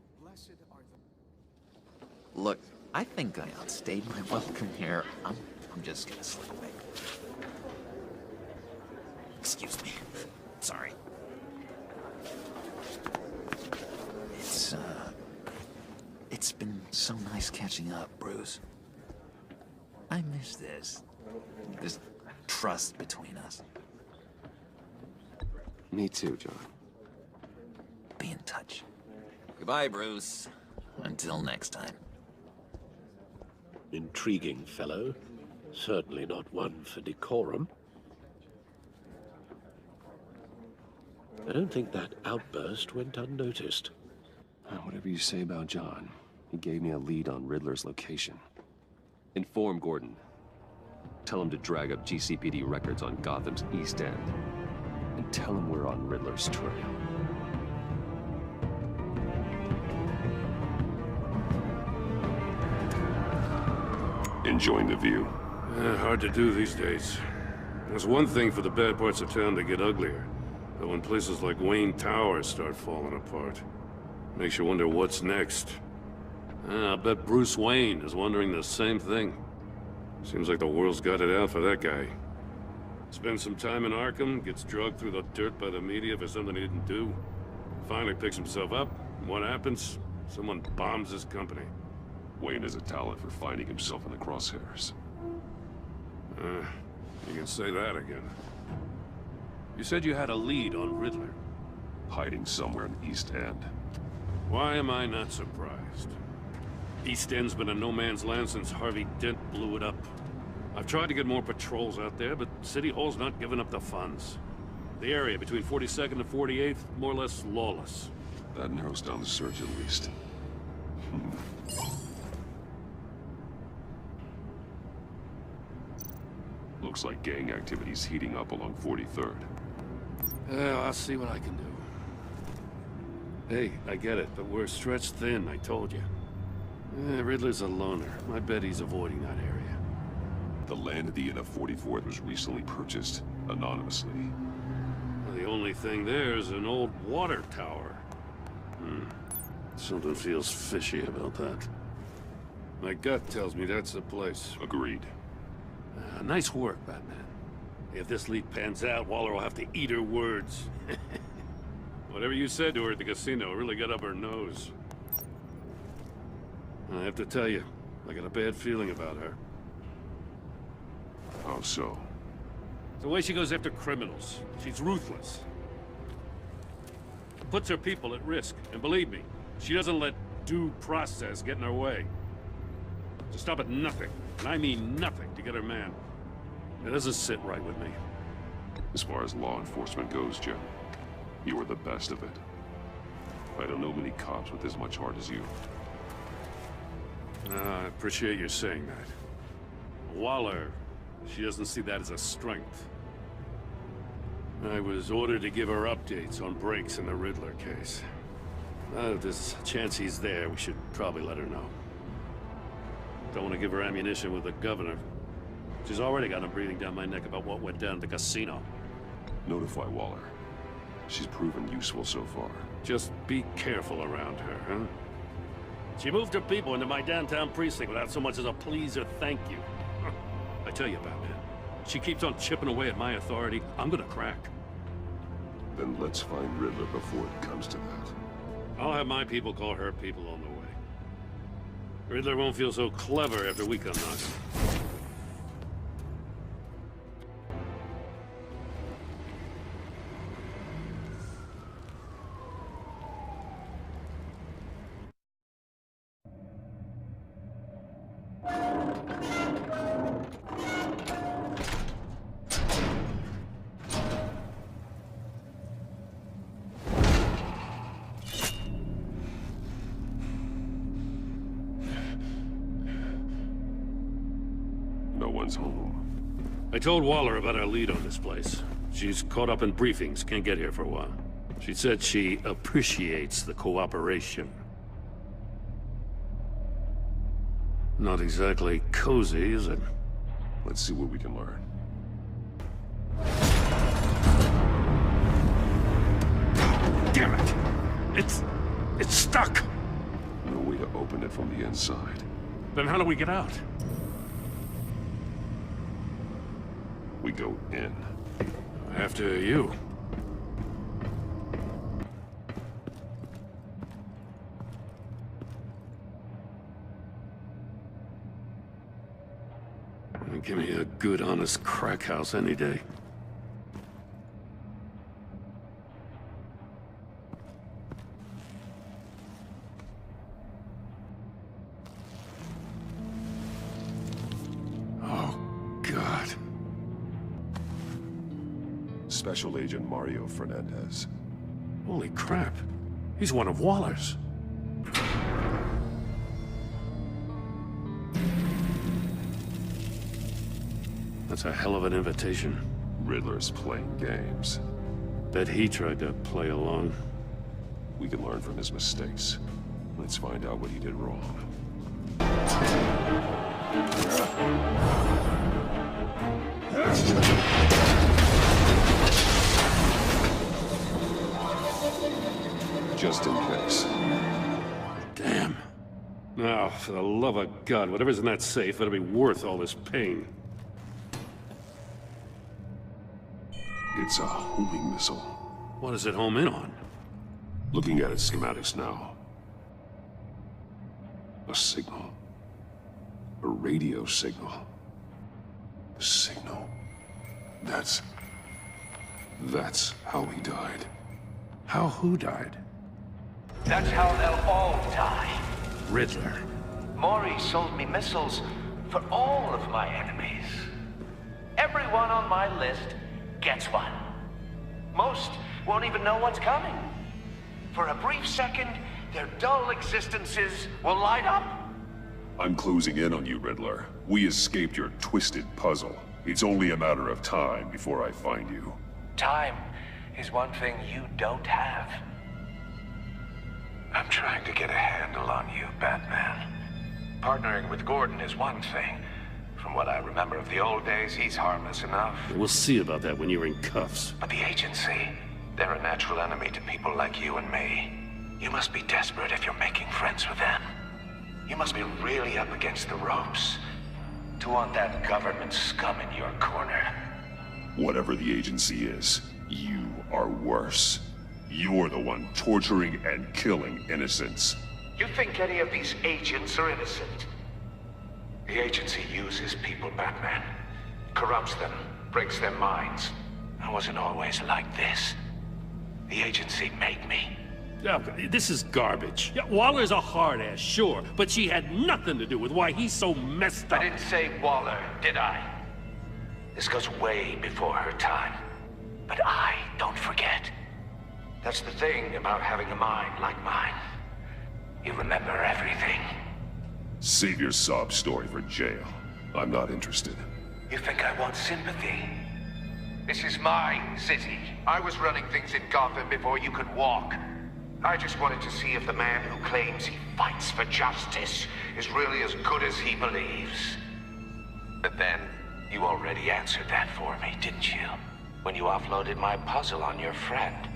Look, I think I outstayed my welcome here. I'm just gonna slip away. Excuse me. Sorry. It's been so nice catching up, Bruce. I miss this trust between us. Me too, John. Be in touch. Goodbye, Bruce. Until next time. Intriguing fellow. Certainly not one for decorum. I don't think that outburst went unnoticed. Whatever you say about John, he gave me a lead on Riddler's location. Inform Gordon. Tell him to drag up GCPD records on Gotham's East End. And tell him we're on Riddler's trail. Enjoying the view? Hard to do these days. There's one thing for the bad parts of town to get uglier. But when places like Wayne Tower start falling apart, makes you wonder what's next. I bet Bruce Wayne is wondering the same thing. Seems like the world's got it out for that guy. Spends some time in Arkham, gets dragged through the dirt by the media for something he didn't do. Finally picks himself up. What happens? Someone bombs his company. Wayne has a talent for finding himself in the crosshairs. You can say that again. You said you had a lead on Riddler. Hiding somewhere in East End. Why am I not surprised? East End's been a no-man's land since Harvey Dent blew it up. I've tried to get more patrols out there, but City Hall's not giving up the funds. The area between 42nd and 48th, more or less lawless. That narrows down the search at least. Looks like gang activity's heating up along 43rd. I'll see what I can do. Hey, I get it, but we're stretched thin, I told you. Riddler's a loner. I bet he's avoiding that area. The land at the end of 44th was recently purchased, anonymously. Well, the only thing there is an old water tower. Something feels fishy about that. My gut tells me that's the place. Agreed. Nice work, Batman. If this lead pans out, Waller will have to eat her words. Whatever you said to her at the casino really got up her nose. I have to tell you, I got a bad feeling about her. How so? The way she goes after criminals. She's ruthless. Puts her people at risk. And believe me, she doesn't let due process get in her way. To stop at nothing, and I mean nothing, to get her man. It doesn't sit right with me. As far as law enforcement goes, Jim, you are the best of it. I don't know many cops with as much heart as you. I appreciate you saying that. Waller, she doesn't see that as a strength. I was ordered to give her updates on breaks in the Riddler case. If there's a chance he's there, we should probably let her know. Don't want to give her ammunition with the governor. She's already got him breathing down my neck about what went down at the casino. Notify Waller. She's proven useful so far. Just be careful around her, huh? She moved her people into my downtown precinct without so much as a please or thank you. I tell you, Batman, she keeps on chipping away at my authority, I'm gonna crack. Then let's find Riddler before it comes to that. I'll have my people call her people on the way. Riddler won't feel so clever after we come knocking. Home. I told Waller about our lead on this place. She's caught up in briefings, can't get here for a while. She said she appreciates the cooperation. Not exactly cozy, is it? Let's see what we can learn. Damn it! It's stuck! No way to open it from the inside. Then how do we get out? We go in. After you. Give me a good, honest crack house any day. Oh, God. Special Agent Mario Fernandez. Holy crap. He's one of Waller's. That's a hell of an invitation. Riddler's playing games. Bet he tried to play along. We can learn from his mistakes. Let's find out what he did wrong. Just in case. Damn. Now, for the love of God, whatever's in that safe better be worth all this pain. It's a homing missile. What does it home in on? Looking at its schematics now. A signal. A radio signal. A signal. That's how he died. How who died? That's how they'll all die. Riddler. Maury sold me missiles for all of my enemies. Everyone on my list gets one. Most won't even know what's coming. For a brief second, their dull existences will light up. I'm closing in on you, Riddler. We escaped your twisted puzzle. It's only a matter of time before I find you. Time is one thing you don't have. I'm trying to get a handle on you, Batman. Partnering with Gordon is one thing. From what I remember of the old days, he's harmless enough. We'll see about that when you're in cuffs. But the agency, they're a natural enemy to people like you and me. You must be desperate if you're making friends with them. You must be really up against the ropes to want that government scum in your corner. Whatever the agency is, you are worse. You're the one torturing and killing innocents. You think any of these agents are innocent? The agency uses people, Batman. Corrupts them, breaks their minds. I wasn't always like this. The agency made me. Yeah, this is garbage. Yeah, Waller's a hard-ass, sure, but she had nothing to do with why he's so messed up. I didn't say Waller, did I? This goes way before her time. But I don't forget. That's the thing about having a mind like mine. You remember everything. Save your sob story for jail. I'm not interested. You think I want sympathy? This is my city. I was running things in Gotham before you could walk. I just wanted to see if the man who claims he fights for justice is really as good as he believes. But then, you already answered that for me, didn't you? When you offloaded my puzzle on your friend.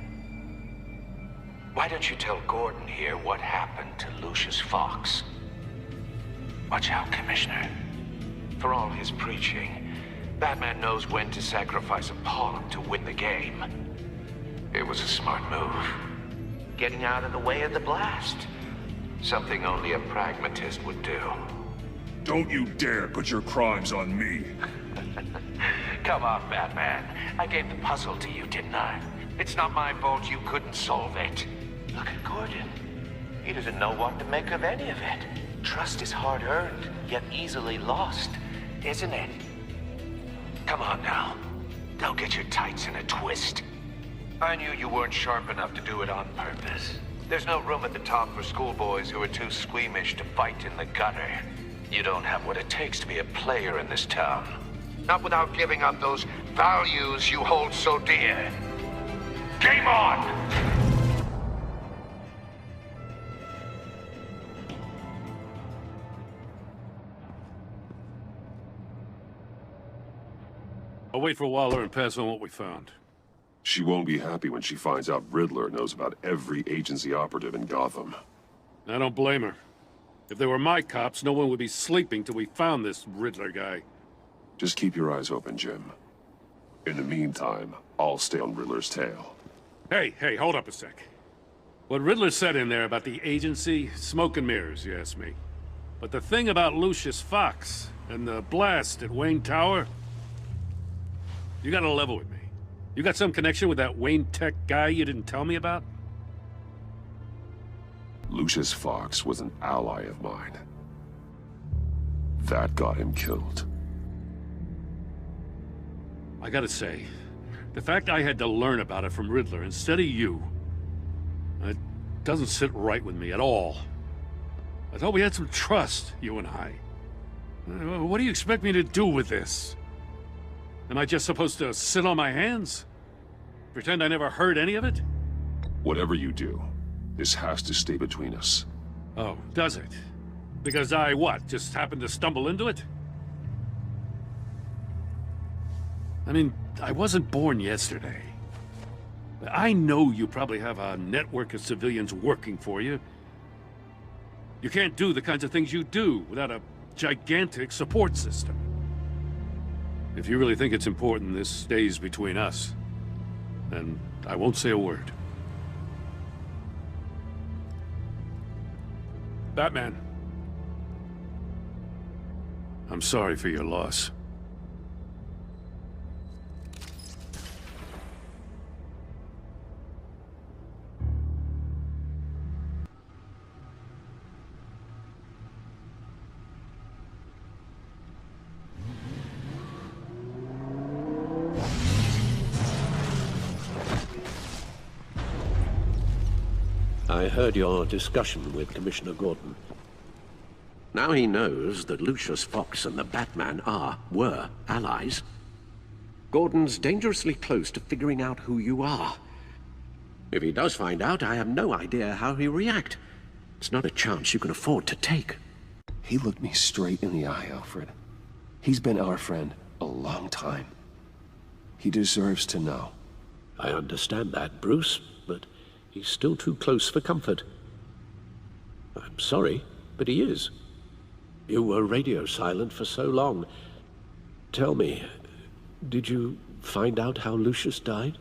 Why don't you tell Gordon here what happened to Lucius Fox? Watch out, Commissioner. For all his preaching, Batman knows when to sacrifice a pawn to win the game. It was a smart move. Getting out of the way of the blast. Something only a pragmatist would do. Don't you dare put your crimes on me. Come on, Batman. I gave the puzzle to you, didn't I? It's not my fault you couldn't solve it. Look at Gordon. He doesn't know what to make of any of it. Trust is hard-earned, yet easily lost, isn't it? Come on now. Don't get your tights in a twist. I knew you weren't sharp enough to do it on purpose. There's no room at the top for schoolboys who are too squeamish to fight in the gutter. You don't have what it takes to be a player in this town. Not without giving up those values you hold so dear. Game on! I'll wait for Waller and pass on what we found. She won't be happy when she finds out Riddler knows about every agency operative in Gotham. I don't blame her. If they were my cops, no one would be sleeping till we found this Riddler guy. Just keep your eyes open, Jim. In the meantime, I'll stay on Riddler's tail. Hey, hold up a sec. What Riddler said in there about the agency, smoke and mirrors, you ask me. But the thing about Lucius Fox and the blast at Wayne Tower, you gotta level with me. You got some connection with that Wayne Tech guy you didn't tell me about? Lucius Fox was an ally of mine. That got him killed. I gotta say, the fact I had to learn about it from Riddler instead of you, it doesn't sit right with me at all. I thought we had some trust, you and I. What do you expect me to do with this? Am I just supposed to sit on my hands? Pretend I never heard any of it? Whatever you do, this has to stay between us. Oh, does it? Because I, what, just happened to stumble into it? I mean, I wasn't born yesterday. I know you probably have a network of civilians working for you. You can't do the kinds of things you do without a gigantic support system. If you really think it's important this stays between us, then I won't say a word. Batman. I'm sorry for your loss. I heard your discussion with Commissioner Gordon. Now he knows that Lucius Fox and the Batman were allies. Gordon's dangerously close to figuring out who you are. If he does find out, I have no idea how he'll react. It's not a chance you can afford to take. He looked me straight in the eye, Alfred. He's been our friend a long time. He deserves to know. I understand that, Bruce, but he's still too close for comfort. I'm sorry, but he is. You were radio silent for so long. Tell me, did you find out how Lucius died?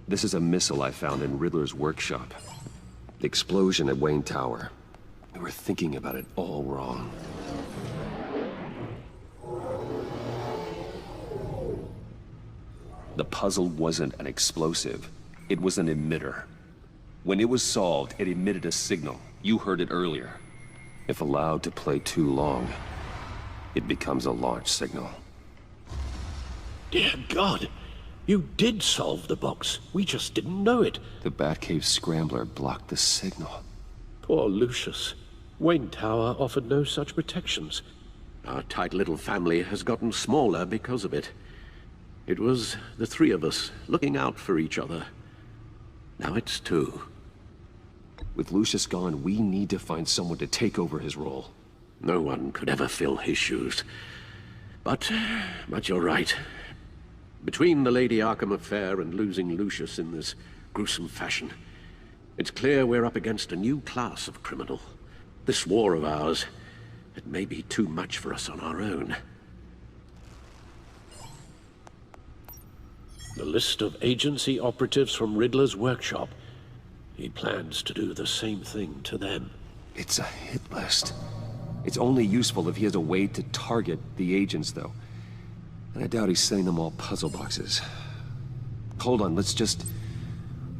This is a missile I found in Riddler's workshop. The explosion at Wayne Tower. We were thinking about it all wrong. The puzzle wasn't an explosive. It was an emitter. When it was solved, it emitted a signal. You heard it earlier. If allowed to play too long, it becomes a launch signal. Dear God, you did solve the box. We just didn't know it. The Batcave scrambler blocked the signal. Poor Lucius. Wayne Tower offered no such protections. Our tight little family has gotten smaller because of it. It was the three of us looking out for each other. Now it's two. With Lucius gone, we need to find someone to take over his role. No one could ever fill his shoes. But you're right. Between the Lady Arkham affair and losing Lucius in this gruesome fashion, it's clear we're up against a new class of criminal. This war of ours, it may be too much for us on our own. The list of agency operatives from Riddler's workshop. He plans to do the same thing to them. It's a hit list. It's only useful if he has a way to target the agents, though. And I doubt he's sending them all puzzle boxes. Hold on, let's just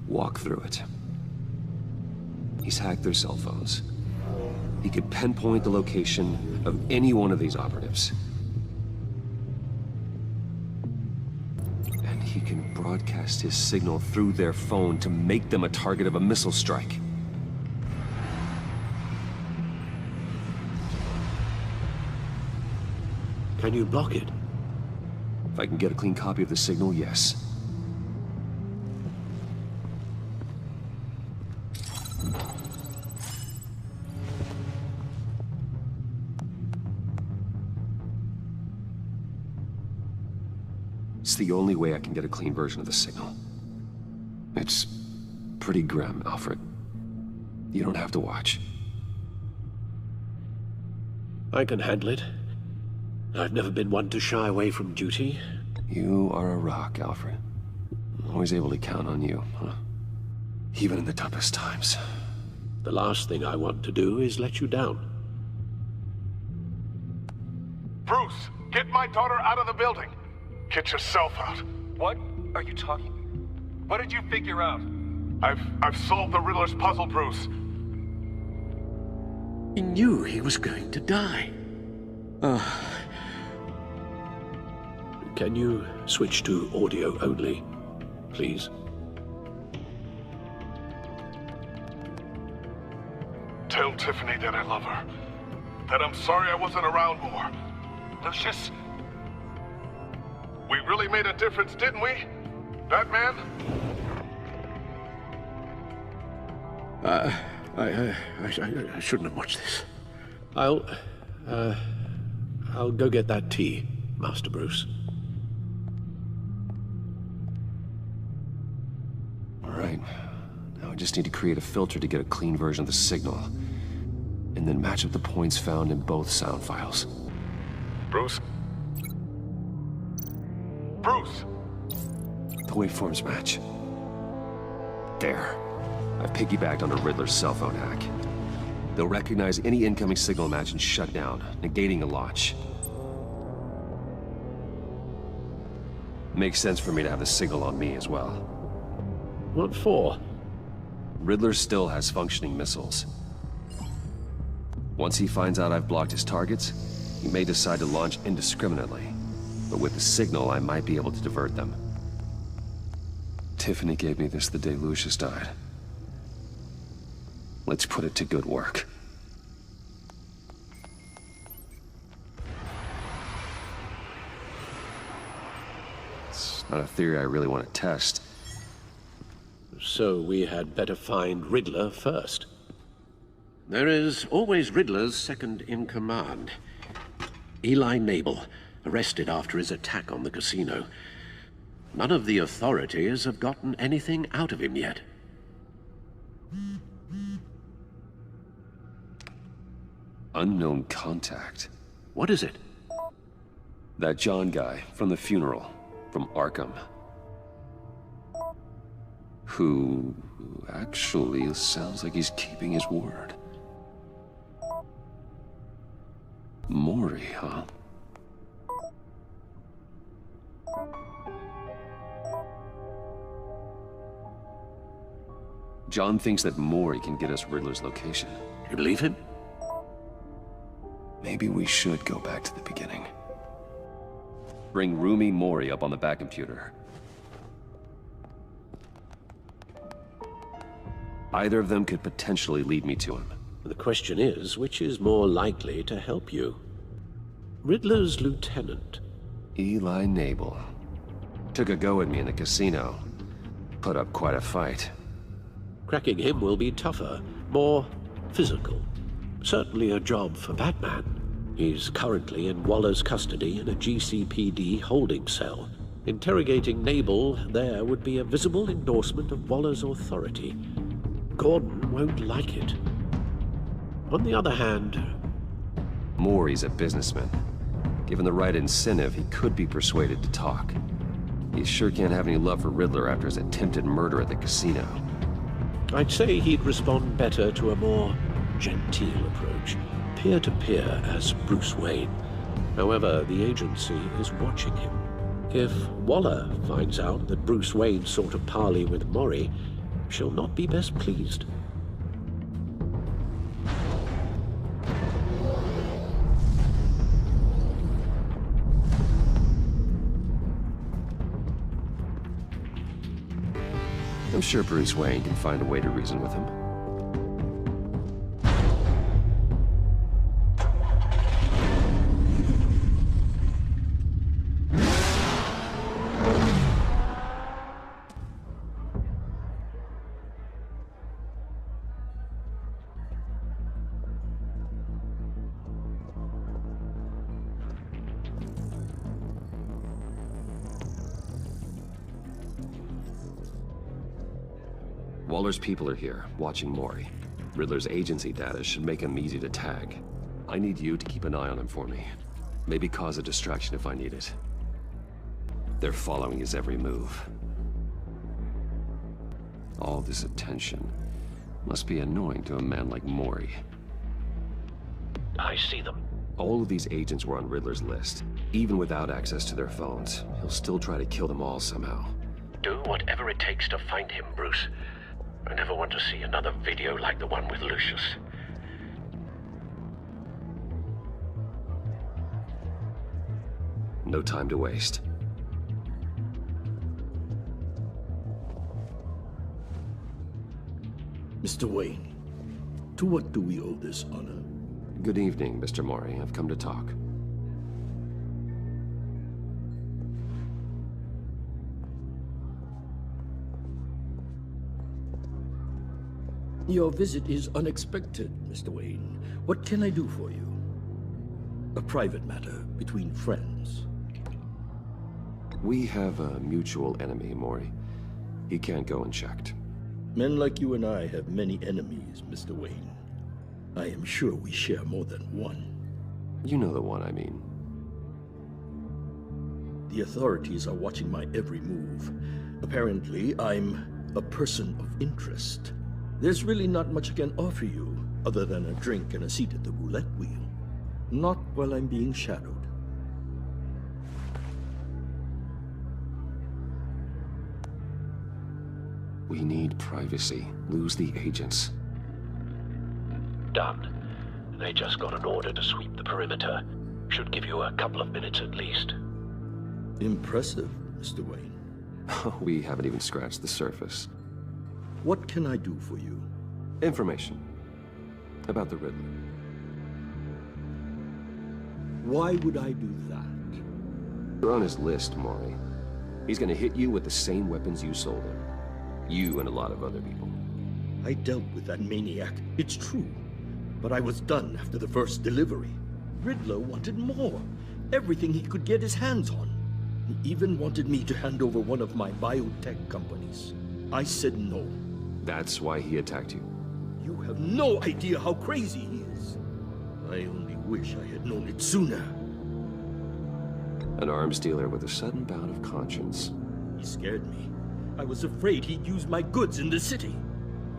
walk through it. He's hacked their cell phones. He could pinpoint the location of any one of these operatives. And he can broadcast his signal through their phone to make them a target of a missile strike. Can you block it? If I can get a clean copy of the signal, yes. It's the only way I can get a clean version of the signal. It's pretty grim, Alfred. You don't have to watch. I can handle it. I've never been one to shy away from duty. You are a rock, Alfred. Always able to count on you, huh? Even in the toughest times. The last thing I want to do is let you down. Bruce, get my daughter out of the building. Get yourself out. What are you talking? What did you figure out? I've solved the Riddler's puzzle, Bruce. He knew he was going to die. Can you switch to audio only, please? Tell Tiffany that I love her. That I'm sorry I wasn't around more. Lucius? We really made a difference, didn't we? Batman? I shouldn't have watched this. I'll go get that tea, Master Bruce. All right. Now I just need to create a filter to get a clean version of the signal. And then match up the points found in both sound files. Bruce? Bruce! The waveforms match. There. I've piggybacked on a Riddler's cell phone hack. They'll recognize any incoming signal match and shut down, negating a launch. Makes sense for me to have the signal on me as well. What for? Riddler still has functioning missiles. Once he finds out I've blocked his targets, he may decide to launch indiscriminately. But with the signal, I might be able to divert them. Tiffany gave me this the day Lucius died. Let's put it to good work. It's not a theory I really want to test. So we had better find Riddler first. There is always Riddler's second-in-command. Eli Nabel, arrested after his attack on the casino. None of the authorities have gotten anything out of him yet. Unknown contact. What is it? That John guy from the funeral, from Arkham. Who actually sounds like he's keeping his word. Maury, huh? John thinks that Maury can get us Riddler's location. You believe him? Maybe we should go back to the beginning. Bring Rumi Maury up on the back computer. Either of them could potentially lead me to him. The question is, which is more likely to help you? Riddler's lieutenant. Eli Nabel. Took a go at me in the casino. Put up quite a fight. Cracking him will be tougher, more physical. Certainly a job for Batman. He's currently in Waller's custody in a GCPD holding cell. Interrogating Nabel there would be a visible endorsement of Waller's authority. Gordon won't like it. On the other hand... Maury's a businessman. Given the right incentive, he could be persuaded to talk. He sure can't have any love for Riddler after his attempted murder at the casino. I'd say he'd respond better to a more genteel approach, peer-to-peer as Bruce Wayne. However, the agency is watching him. If Waller finds out that Bruce Wayne sought a parley with Maury, she'll not be best pleased. I'm sure Bruce Wayne can find a way to reason with him. Waller's people are here, watching Maury. Riddler's agency data should make him easy to tag. I need you to keep an eye on him for me. Maybe cause a distraction if I need it. They're following his every move. All this attention must be annoying to a man like Maury. I see them. All of these agents were on Riddler's list. Even without access to their phones, he'll still try to kill them all somehow. Do whatever it takes to find him, Bruce. I never want to see another video like the one with Lucius. No time to waste. Mr. Wayne, to what do we owe this honor? Good evening, Mr. Maury. I've come to talk. Your visit is unexpected, Mr. Wayne. What can I do for you? A private matter between friends. We have a mutual enemy, Mori. He can't go unchecked. Men like you and I have many enemies, Mr. Wayne. I am sure we share more than one. You know the one I mean. The authorities are watching my every move. Apparently, I'm a person of interest. There's really not much I can offer you, other than a drink and a seat at the roulette wheel. Not while I'm being shadowed. We need privacy. Lose the agents. Done. They just got an order to sweep the perimeter. Should give you a couple of minutes at least. Impressive, Mr. Wayne. We haven't even scratched the surface. What can I do for you? Information. About the Riddler. Why would I do that? You're on his list, Mori. He's gonna hit you with the same weapons you sold him. You and a lot of other people. I dealt with that maniac, it's true. But I was done after the first delivery. Riddler wanted more. Everything he could get his hands on. He even wanted me to hand over one of my biotech companies. I said no. That's why he attacked you? You have no idea how crazy he is. I only wish I had known it sooner. An arms dealer with a sudden bout of conscience. He scared me. I was afraid he'd use my goods in the city.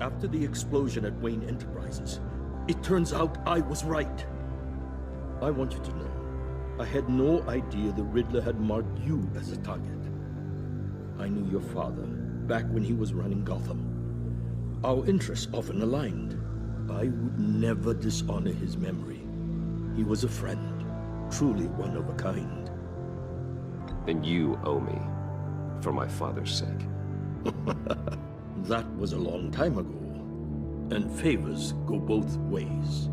After the explosion at Wayne Enterprises, it turns out I was right. I want you to know, I had no idea the Riddler had marked you as a target. I knew your father back when he was running Gotham. Our interests often aligned. I would never dishonor his memory. He was a friend, truly one of a kind. And you owe me, for my father's sake. That was a long time ago, and favors go both ways.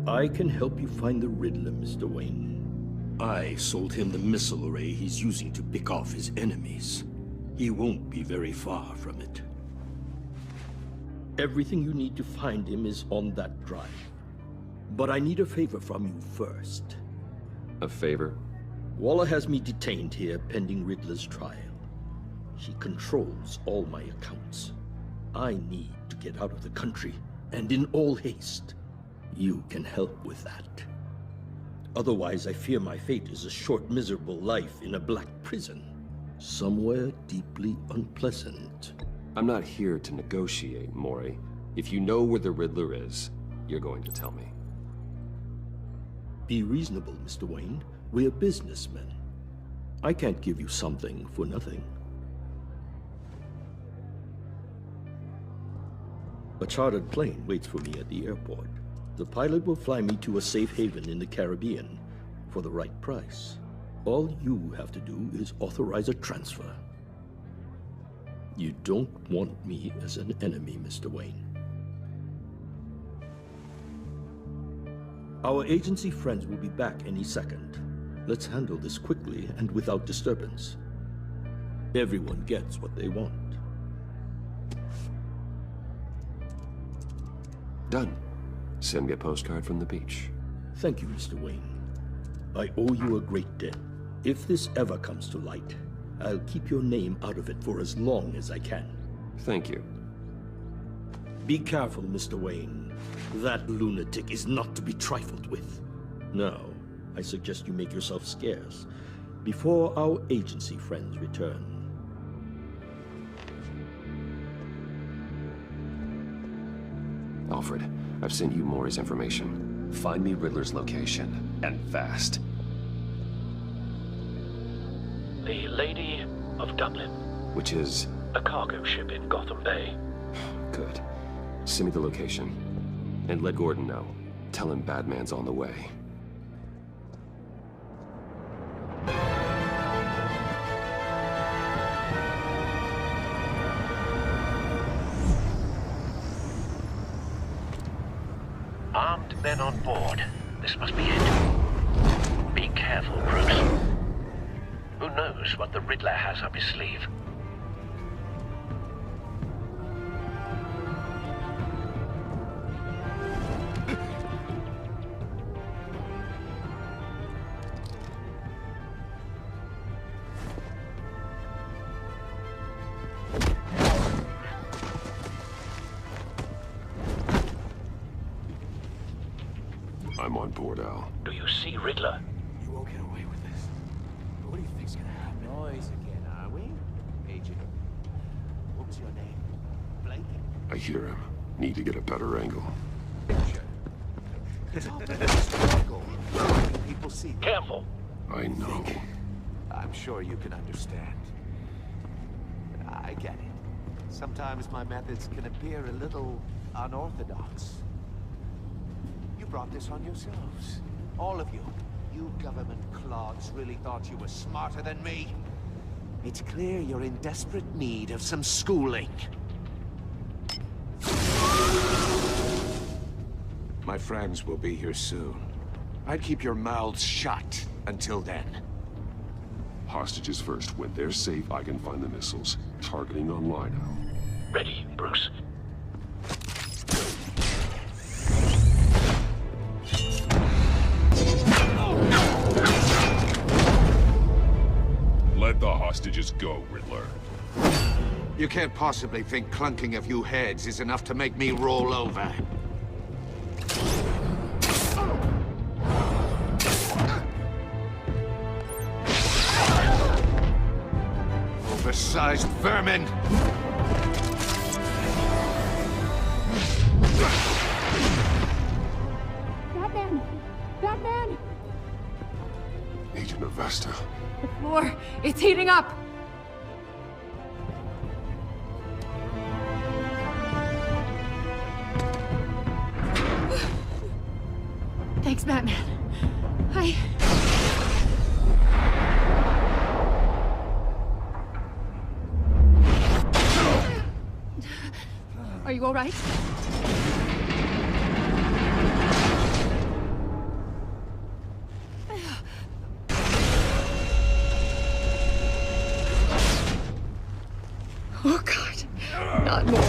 I can help you find the Riddler, Mr. Wayne. I sold him the missile array he's using to pick off his enemies. He won't be very far from it. Everything you need to find him is on that drive. But I need a favor from you first. A favor? Waller has me detained here pending Riddler's trial. She controls all my accounts. I need to get out of the country, and in all haste. You can help with that. Otherwise, I fear my fate is a short, miserable life in a black prison. Somewhere deeply unpleasant. I'm not here to negotiate, Mori. If you know where the Riddler is, you're going to tell me. Be reasonable, Mr. Wayne. We're businessmen. I can't give you something for nothing. A chartered plane waits for me at the airport. The pilot will fly me to a safe haven in the Caribbean for the right price. All you have to do is authorize a transfer. You don't want me as an enemy, Mr. Wayne. Our agency friends will be back any second. Let's handle this quickly and without disturbance. Everyone gets what they want. Done. Send me a postcard from the beach. Thank you, Mr. Wayne. I owe you a great debt. If this ever comes to light, I'll keep your name out of it for as long as I can. Thank you. Be careful, Mr. Wayne. That lunatic is not to be trifled with. Now, I suggest you make yourself scarce before our agency friends return. Alfred, I've sent you Mori's information. Find me Riddler's location, and fast. The Lady of Dublin. Which is? A cargo ship in Gotham Bay. Good. Send me the location. And let Gordon know. Tell him Batman's on the way. Armed men on board. This must be it. Be careful, Bruce. Who knows what the Riddler has up his sleeve? I'm on board, Al. Do you see Riddler? You won't get away with this. What do you think's gonna happen? Noise again, are we? Agent. What was your name? Blake? I hear him. Need to get a better angle. People see. Careful. I know. I'm sure you can understand. I get it. Sometimes my methods can appear a little unorthodox. You brought this on yourselves. All of you. You government clods really thought you were smarter than me. It's clear you're in desperate need of some schooling. My friends will be here soon. I'd keep your mouths shut until then. Hostages first. When they're safe, I can find the missiles. Targeting online now. Ready, Bruce. Let the hostages go, Riddler. You can't possibly think clunking a few heads is enough to make me roll over. Oversized vermin! Batman! Batman! Agent Avesta. The floor, it's heating up! Thanks, Batman. Are you all right? Oh, God. Not more.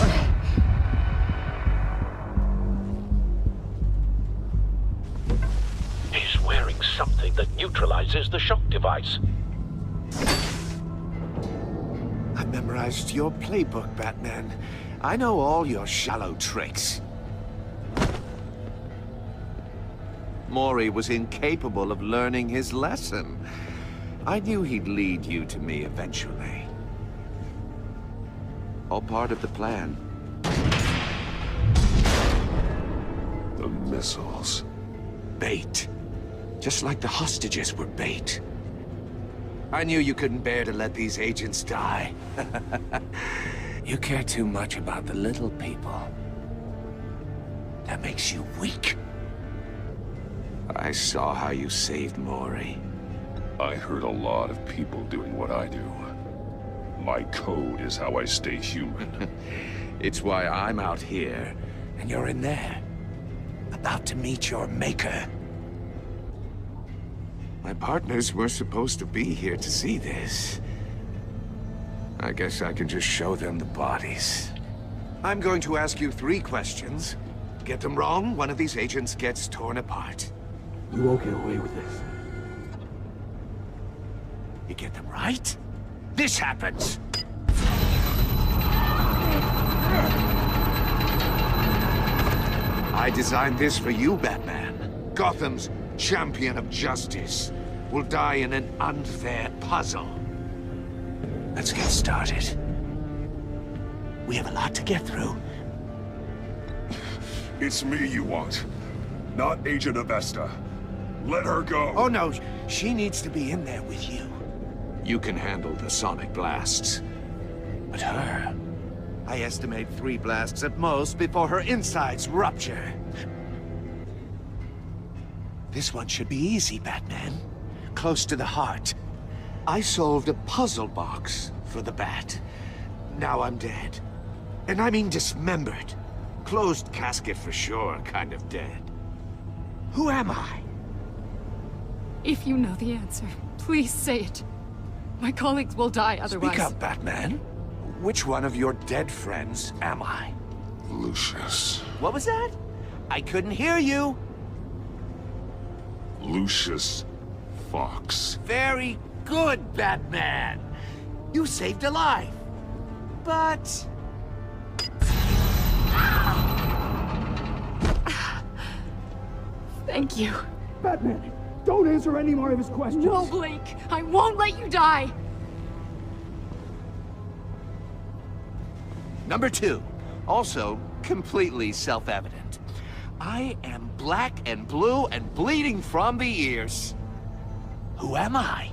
He's wearing something that neutralizes the shock device. I've memorized your playbook, Batman. I know all your shallow tricks. Maury was incapable of learning his lesson. I knew he'd lead you to me eventually. All part of the plan. The missiles. Bait. Just like the hostages were bait. I knew you couldn't bear to let these agents die. You care too much about the little people. That makes you weak. I saw how you saved Maury. I hurt a lot of people doing what I do. My code is how I stay human. It's why I'm out here, and you're in there. About to meet your maker. My partners were supposed to be here to see this. I guess I can just show them the bodies. I'm going to ask you 3 questions. Get them wrong, one of these agents gets torn apart. You won't get away with this. You get them right, this happens! I designed this for you, Batman. Gotham's champion of justice will die in an unfair puzzle. Let's get started. We have a lot to get through. It's me you want, not Agent Avesta. Let her go. Oh no, she needs to be in there with you. You can handle the sonic blasts. But her... I estimate 3 blasts at most before her insides rupture. This one should be easy, Batman. Close to the heart. I solved a puzzle box for the Bat. Now I'm dead. And I mean dismembered. Closed casket for sure, kind of dead. Who am I? If you know the answer, please say it. My colleagues will die otherwise. Speak up, Batman. Which one of your dead friends am I? Lucius. What was that? I couldn't hear you. Lucius Fox. Very good, Batman. You saved a life. But... Thank you. Batman, don't answer any more of his questions. No, Blake. I won't let you die. Number 2, also completely self-evident. I am black and blue and bleeding from the ears. Who am I?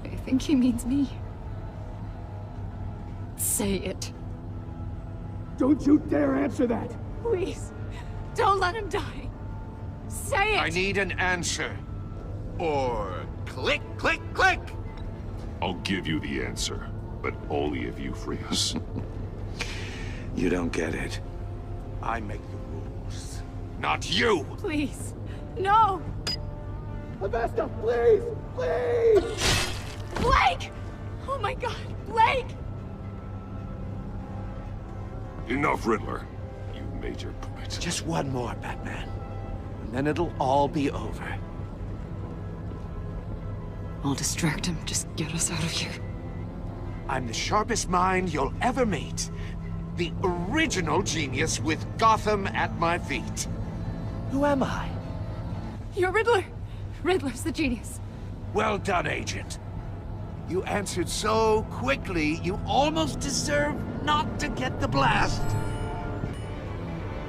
I think he means me. Say it. Don't you dare answer that! Please, don't let him die. Say it! I need an answer. Or click, click, click! I'll give you the answer, but only if you free us. You don't get it. I make the rules, not you! Please, no! Avesta, please! Please! Blake! Oh my God, Blake! Enough, Riddler. You made your point. Just one more, Batman. And then it'll all be over. I'll distract him. Just get us out of here. I'm the sharpest mind you'll ever meet. The original genius with Gotham at my feet. Who am I? You're Riddler. Riddler's the genius. Well done, Agent. You answered so quickly, you almost deserve not to get the blast.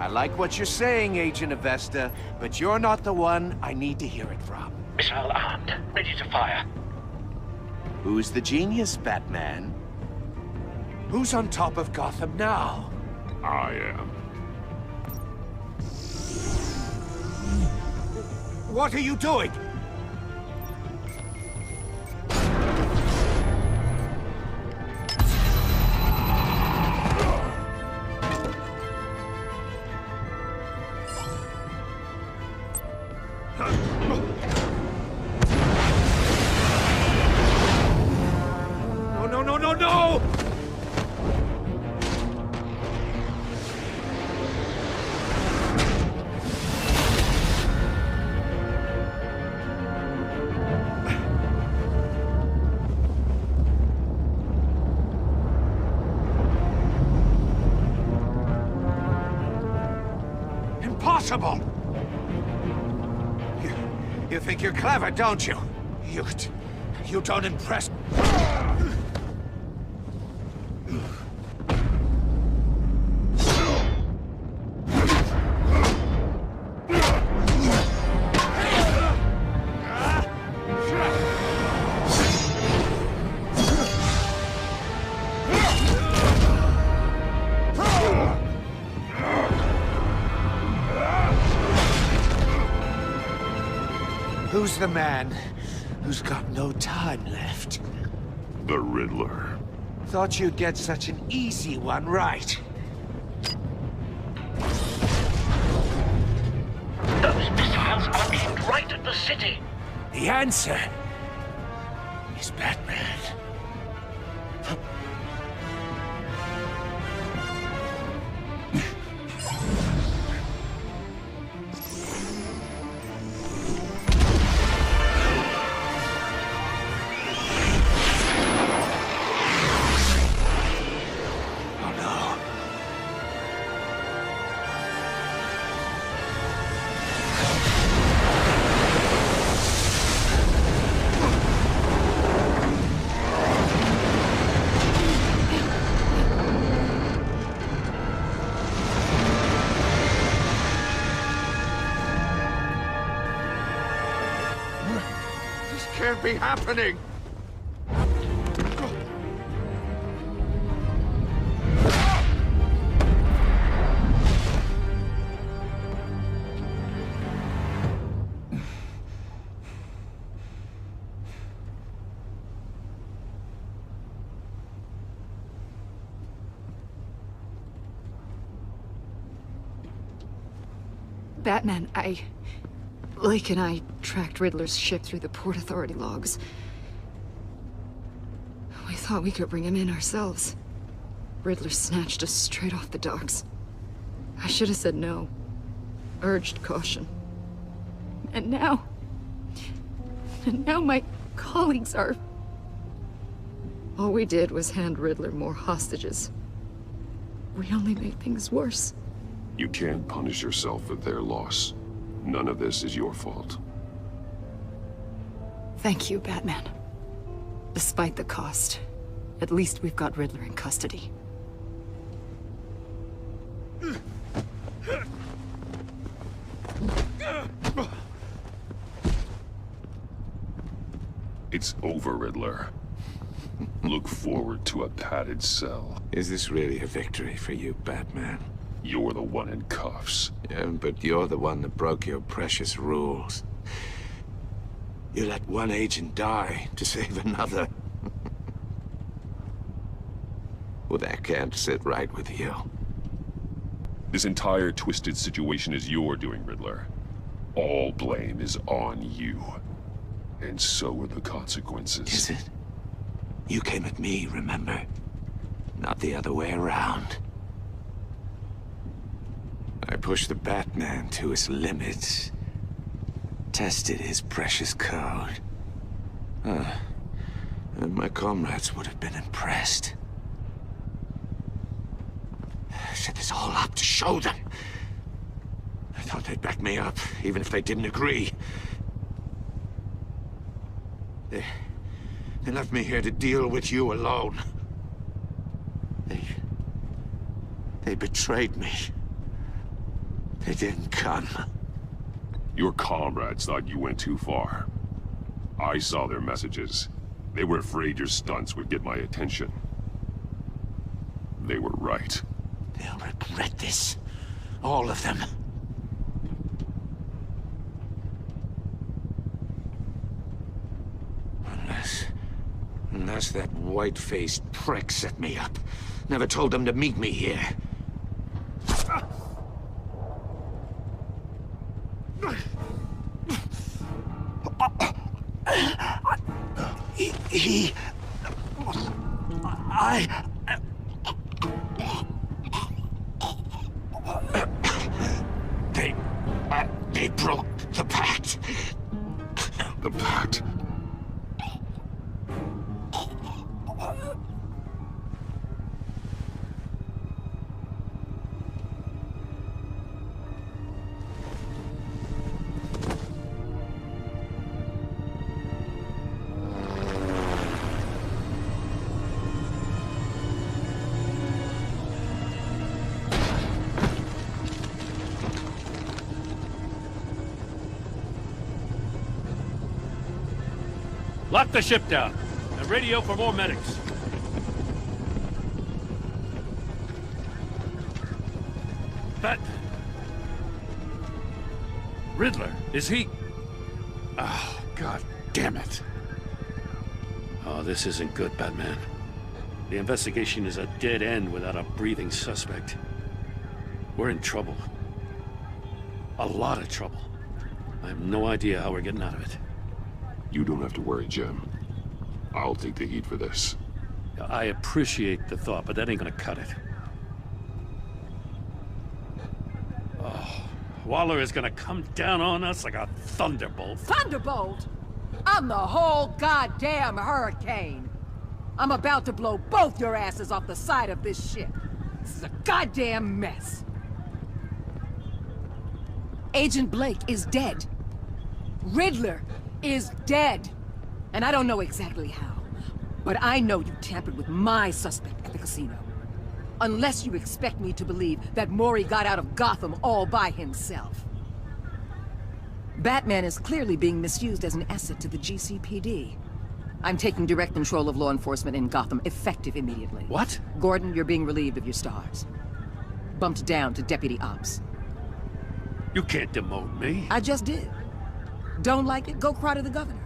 I like what you're saying, Agent Avesta, but you're not the one I need to hear it from. Missile armed, ready to fire. Who's the genius, Batman? Who's on top of Gotham now? I am. What are you doing? No! Impossible! You think you're clever, don't you? You don't impress... Who's the man who's got no time left? The Riddler. Thought you'd get such an easy one right. Those missiles are aimed right at the city. The answer is Batman. Can't be happening! Batman, Blake and I tracked Riddler's ship through the Port Authority logs. We thought we could bring him in ourselves. Riddler snatched us straight off the docks. I should have said no. Urged caution. And now my colleagues are... All we did was hand Riddler more hostages. We only made things worse. You can't punish yourself for their loss. None of this is your fault. Thank you, Batman. Despite the cost, at least we've got Riddler in custody. It's over, Riddler. Look forward to a padded cell. Is this really a victory for you, Batman? You're the one in cuffs. Yeah, but you're the one that broke your precious rules. You let one agent die to save another. Well, that can't sit right with you. This entire twisted situation is your doing, Riddler. All blame is on you. And so are the consequences. Is it? You came at me, remember? Not the other way around. I pushed the Batman to his limits. Tested his precious code. And my comrades would have been impressed. I set this all up to show them. I thought they'd back me up, even if they didn't agree. They left me here to deal with you alone. They betrayed me. They didn't come. Your comrades thought you went too far. I saw their messages. They were afraid your stunts would get my attention. They were right. They'll regret this. All of them. Unless that white-faced prick set me up. Never told them to meet me here. They broke the pact. The pact? Lock the ship down, and radio for more medics. Riddler, is he? Oh, God damn it. Oh, this isn't good, Batman. The investigation is a dead end without a breathing suspect. We're in trouble. A lot of trouble. I have no idea how we're getting out of it. You don't have to worry, Jim. I'll take the heat for this. I appreciate the thought, but that ain't gonna cut it. Oh, Waller is gonna come down on us like a thunderbolt. Thunderbolt? I'm the whole goddamn hurricane. I'm about to blow both your asses off the side of this ship. This is a goddamn mess. Agent Blake is dead. Riddler is dead. And I don't know exactly how, but I know you tampered with my suspect at the casino. Unless you expect me to believe that Mori got out of Gotham all by himself. Batman is clearly being misused as an asset to the GCPD. I'm taking direct control of law enforcement in Gotham, effective immediately. What? Gordon, you're being relieved of your stars. Bumped down to Deputy Ops. You can't demote me. I just did. Don't like it? Go cry to the governor.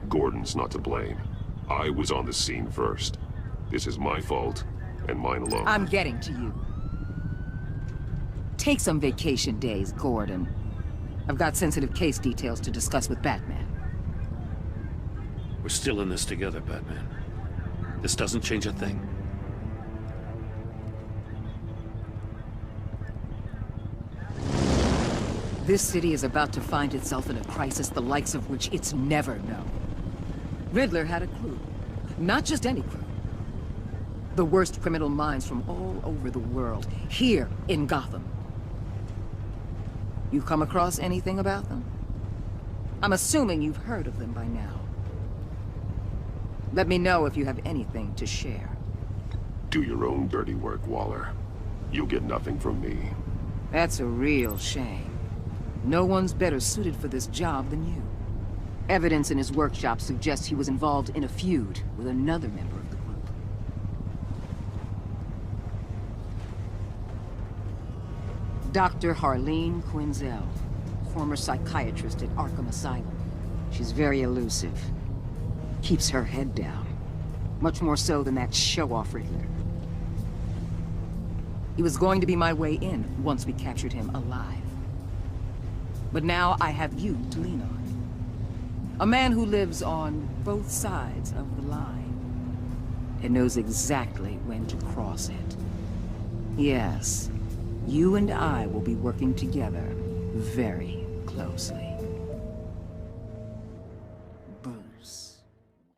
Gordon's not to blame. I was on the scene first. This is my fault, and mine alone. I'm getting to you. Take some vacation days, Gordon. I've got sensitive case details to discuss with Batman. We're still in this together, Batman. This doesn't change a thing. This city is about to find itself in a crisis the likes of which it's never known. Riddler had a crew. Not just any crew. The worst criminal minds from all over the world, here in Gotham. You've come across anything about them? I'm assuming you've heard of them by now. Let me know if you have anything to share. Do your own dirty work, Waller. You'll get nothing from me. That's a real shame. No one's better suited for this job than you. Evidence in his workshop suggests he was involved in a feud with another member of the group. Dr. Harleen Quinzel, former psychiatrist at Arkham Asylum. She's very elusive. Keeps her head down. Much more so than that show-off Riddler. He was going to be my way in once we captured him alive. But now I have you to lean on. A man who lives on both sides of the line and knows exactly when to cross it. Yes, you and I will be working together very closely.